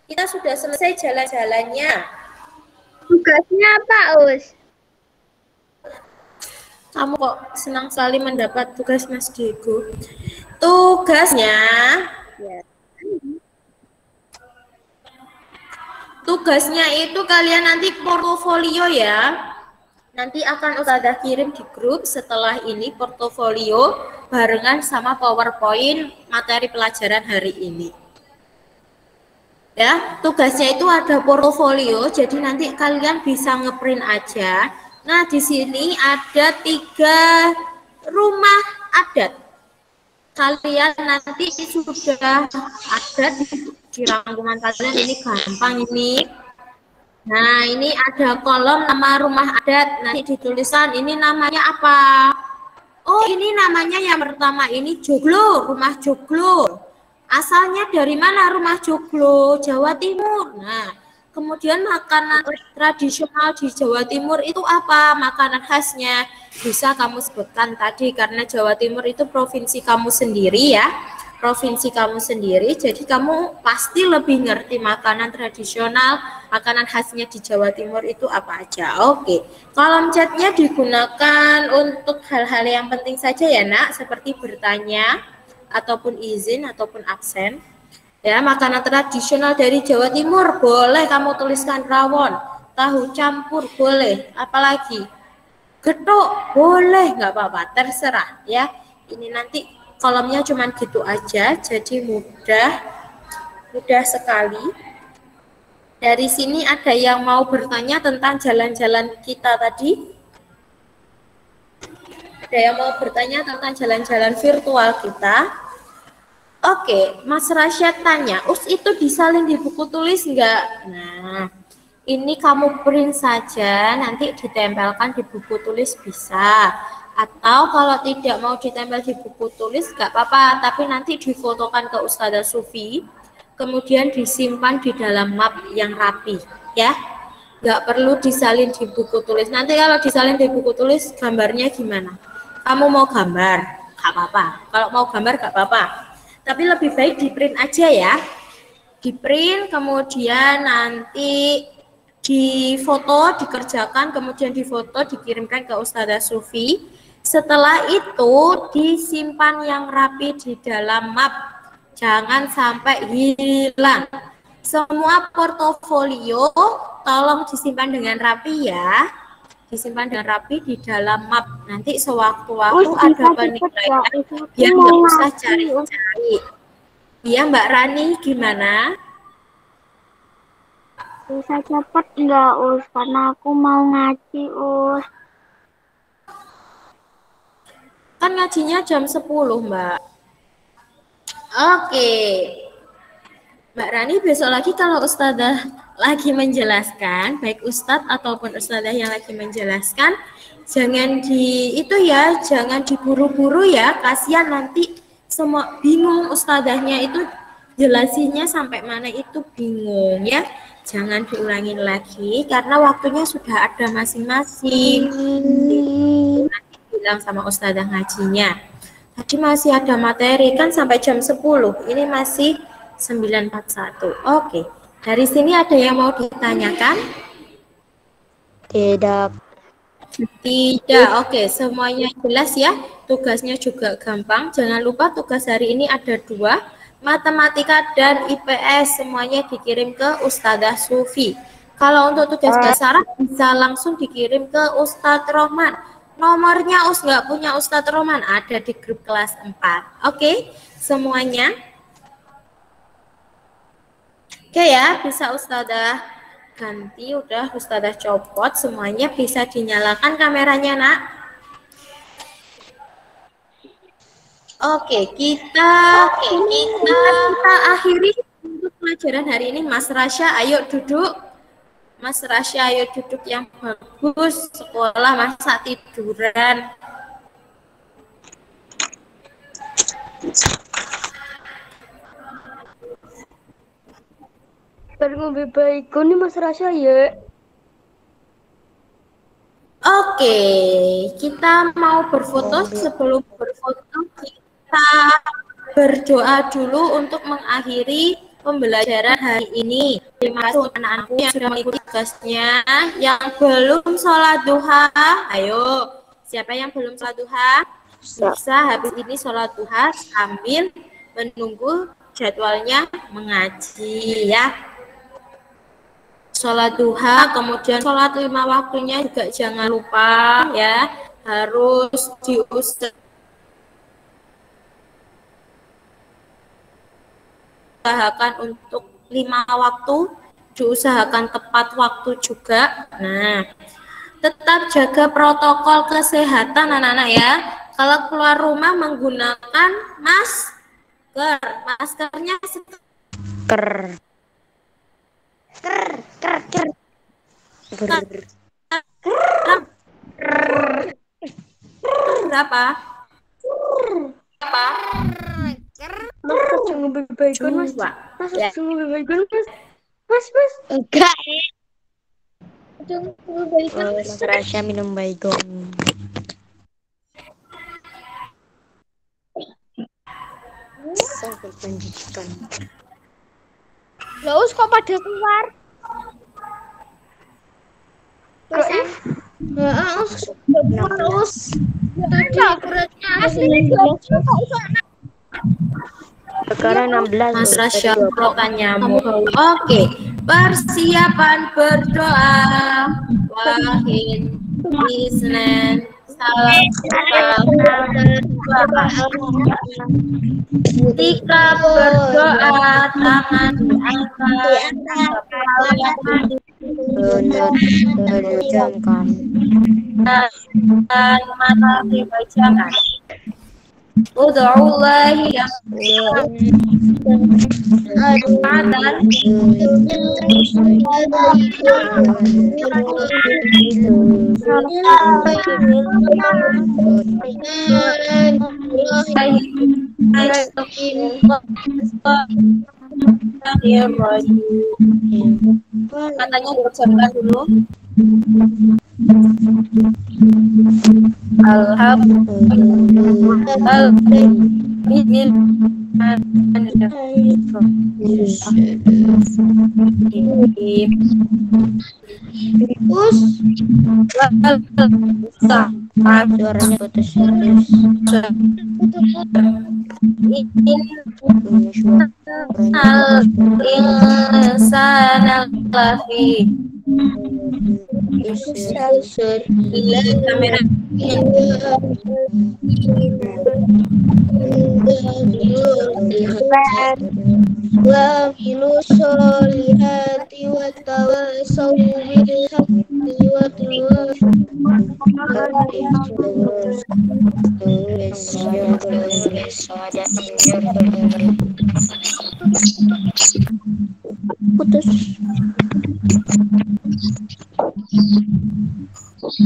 Kita sudah selesai jalan-jalannya. Tugasnya apa, Us? Kamu kok senang sekali mendapat tugas Mas Diego. Tugasnya, tugasnya itu kalian nanti portofolio ya. Nanti akan Ustazah kirim di grup setelah ini portofolio barengan sama PowerPoint materi pelajaran hari ini. Ya, tugasnya itu ada portofolio, jadi nanti kalian bisa ngeprint aja. Nah, di sini ada 3 rumah adat. Kalian nanti sudah ada di rangkuman kalian, ini gampang ini. Nah, ini ada kolom nama rumah adat, nanti ditulisan ini namanya apa. Oh, ini namanya yang pertama ini Joglo, rumah Joglo. Asalnya dari mana rumah Joglo? Jawa Timur. Nah, kemudian makanan tradisional di Jawa Timur itu apa? Makanan khasnya bisa kamu sebutkan tadi karena Jawa Timur itu provinsi kamu sendiri ya. Provinsi kamu sendiri, jadi kamu pasti lebih ngerti makanan tradisional, makanan khasnya di Jawa Timur itu apa aja. Oke, kolom chatnya digunakan untuk hal-hal yang penting saja ya nak, seperti bertanya, ataupun izin, ataupun absen. Ya, makanan tradisional dari Jawa Timur, boleh kamu tuliskan rawon, tahu campur, boleh, apalagi gethuk, boleh, nggak apa-apa, terserah ya. Ini nanti kolomnya cuman gitu aja, jadi mudah sekali. Dari sini ada yang mau bertanya tentang jalan-jalan kita tadi? Ada yang mau bertanya tentang jalan-jalan virtual kita? Oke, Mas Rasyad tanya, Us itu disalin di buku tulis enggak? Nah, ini kamu print saja, nanti ditempelkan di buku tulis bisa. Atau kalau tidak mau ditempel di buku tulis, nggak apa-apa, tapi nanti difotokan ke Ustazah Sufi, kemudian disimpan di dalam map yang rapi, ya. Nggak perlu disalin di buku tulis. Nanti kalau disalin di buku tulis, gambarnya gimana? Kamu mau gambar, nggak apa-apa. Kalau mau gambar, nggak apa-apa. Tapi lebih baik di print aja ya. Di print, kemudian nanti difoto, dikerjakan, kemudian difoto, dikirimkan ke Ustazah Sufi. Setelah itu disimpan yang rapi di dalam map, jangan sampai hilang. Semua portofolio tolong disimpan dengan rapi ya, disimpan dengan rapi di dalam map. Nanti sewaktu-waktu ada penilaian, biar nggak usah cari-cari. Iya Mbak Rani, gimana? Bisa cepet nggak, Us? Karena aku mau ngaji, Us. Kan ngajinya jam 10, Mbak. Oke. Mbak Rani, besok lagi kalau Ustazah lagi menjelaskan, baik Ustadz ataupun Ustazah yang lagi menjelaskan, jangan jangan diburu-buru ya, kasihan nanti semua bingung Ustazahnya itu jelasinnya sampai mana itu bingung ya. Jangan diulangin lagi karena waktunya sudah ada masing-masing. Nanti bilang sama Ustazah ngajinya. Tadi masih ada materi kan sampai jam 10. Ini masih 9.41. Oke. Dari sini ada yang mau ditanyakan? Tidak. Tidak. Oke, semuanya jelas ya. Tugasnya juga gampang. Jangan lupa tugas hari ini ada 2. Matematika dan IPS semuanya dikirim ke Ustazah Sufi. Kalau untuk tugas bahasa Arab bisa langsung dikirim ke Ustadz Rohman. Nomornya nggak punya Ustadz Rohman, ada di grup kelas 4. Oke, semuanya. Oke ya, bisa Ustazah ganti, udah Ustazah copot, semuanya bisa dinyalakan kameranya nak. Oke, kita akhiri untuk pelajaran hari ini. Mas Rasya, ayo duduk. Mas Rasya, ayo duduk yang bagus. Sekolah masa tiduran. Baru ngombe baygon nih Mas Rasya ya. Oke, kita mau berfoto. Sebelum berfoto, kita berdoa dulu untuk mengakhiri pembelajaran hari ini. Terima kasih untuk anak-anakku yang sudah mengikuti tugasnya. Yang belum sholat duha, ayo. Siapa yang belum sholat duha? Bisa habis ini sholat duha sambil menunggu jadwalnya mengaji ya. Sholat duha, kemudian sholat 5 waktunya juga jangan lupa ya, harus diusahakan untuk 5 waktu, diusahakan tepat waktu juga. Nah, tetap jaga protokol kesehatan anak-anak ya. Kalau keluar rumah menggunakan masker, maskernya berapa? Mas jangan baygon Mas. Mas jangan baygon Mas. Mas. Enggak. Mas Rasya minum baygon. Sampai lanjutkan. Loh, kok pada keluar? Terus sekarang 16 Mas Rasya kan nyamuk. Oke, persiapan berdoa. Wahid Isnan salam. Ketika berdoa tangan diangkat, terjamkan dan mata dibacakan. Ud'ullahi yang katanya diucapkan dulu. suaranya putus-putus. Al-insana lafi kamera wa minus solihati wa tawasaw bil haqqi wa putus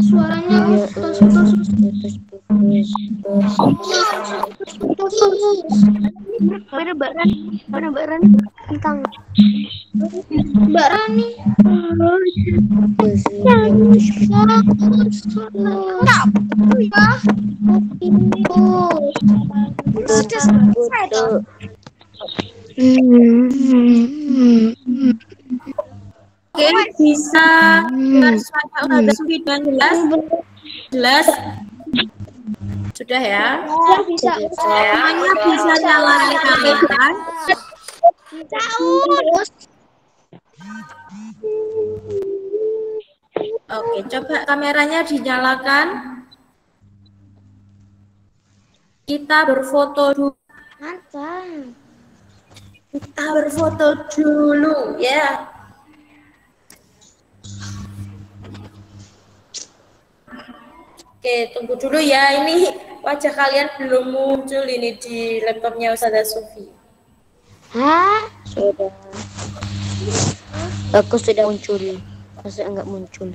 suaranya beneran tentang Mbak Rani Oke, bisa suara sudah jelas sudah ya. bisa Semuanya bisa nyalain kamera. Oke, coba kameranya dinyalakan. Kita berfoto dulu. Kita berfoto dulu ya. Oke, tunggu dulu ya. Ini wajah kalian belum muncul ini di laptopnya Ustazah Sufi. sudah. Aku sudah muncul. Masa enggak muncul?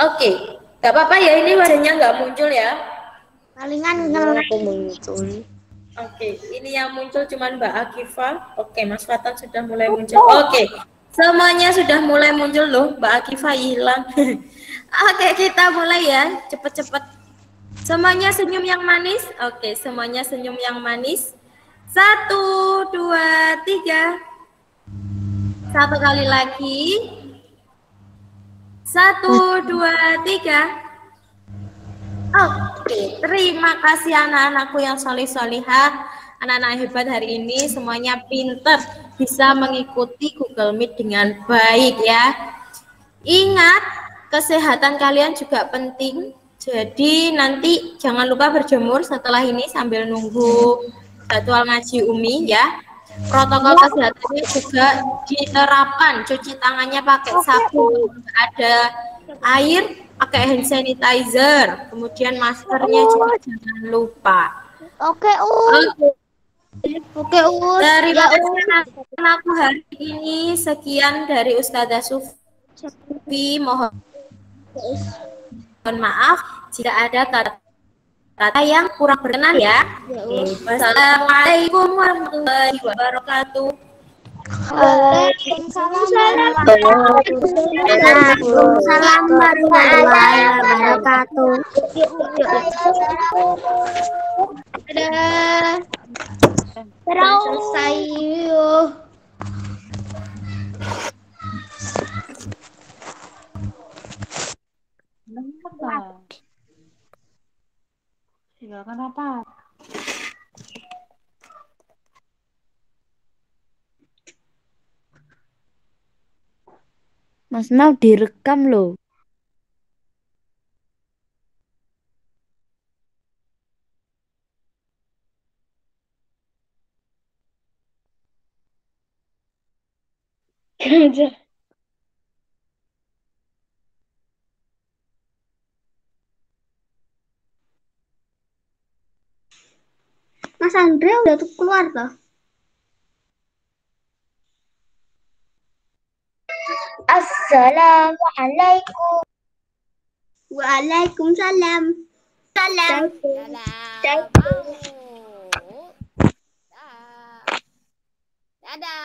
Oke, nggak apa-apa ya. Ini wajahnya nggak muncul ya. palingan Aku muncul. Oke, ini yang muncul cuman Mbak Akifa. Oke, Mas Fatan sudah mulai muncul. Oke, semuanya sudah mulai muncul loh. Mbak Akifa hilang. Oke, kita mulai ya. Cepet-cepet. Semuanya senyum yang manis. Oke, semuanya senyum yang manis. 1, 2, 3. Satu kali lagi. 1, 2, 3. Oke, terima kasih anak-anakku yang solih-solihah, anak-anak hebat hari ini, semuanya pinter, bisa mengikuti Google Meet dengan baik ya. Ingat, kesehatan kalian juga penting, jadi nanti jangan lupa berjemur setelah ini sambil nunggu jadwal ngaji Umi ya. Protokol kesehatannya juga diterapkan, cuci tangannya pakai sabun, ada air pakai hand sanitizer, kemudian maskernya juga jangan lupa. Oke, Us. Oke, Us. Terima Ya, kasih Us. anak-anakku hari ini. Sekian dari Ustazah Sufi. Mohon maaf jika ada kata-kata yang kurang berkenan ya. Wassalamualaikum warahmatullahi wabarakatuh. Waalaikumsalam warahmatullahi wabarakatuh. Dadah. Selesai yuk. Tinggalkan apa? Mas Nau direkam loh. Mas Andre udah tuh keluar toh. Assalamualaikum. Waalaikumsalam. Salam. Dadah. Dadah.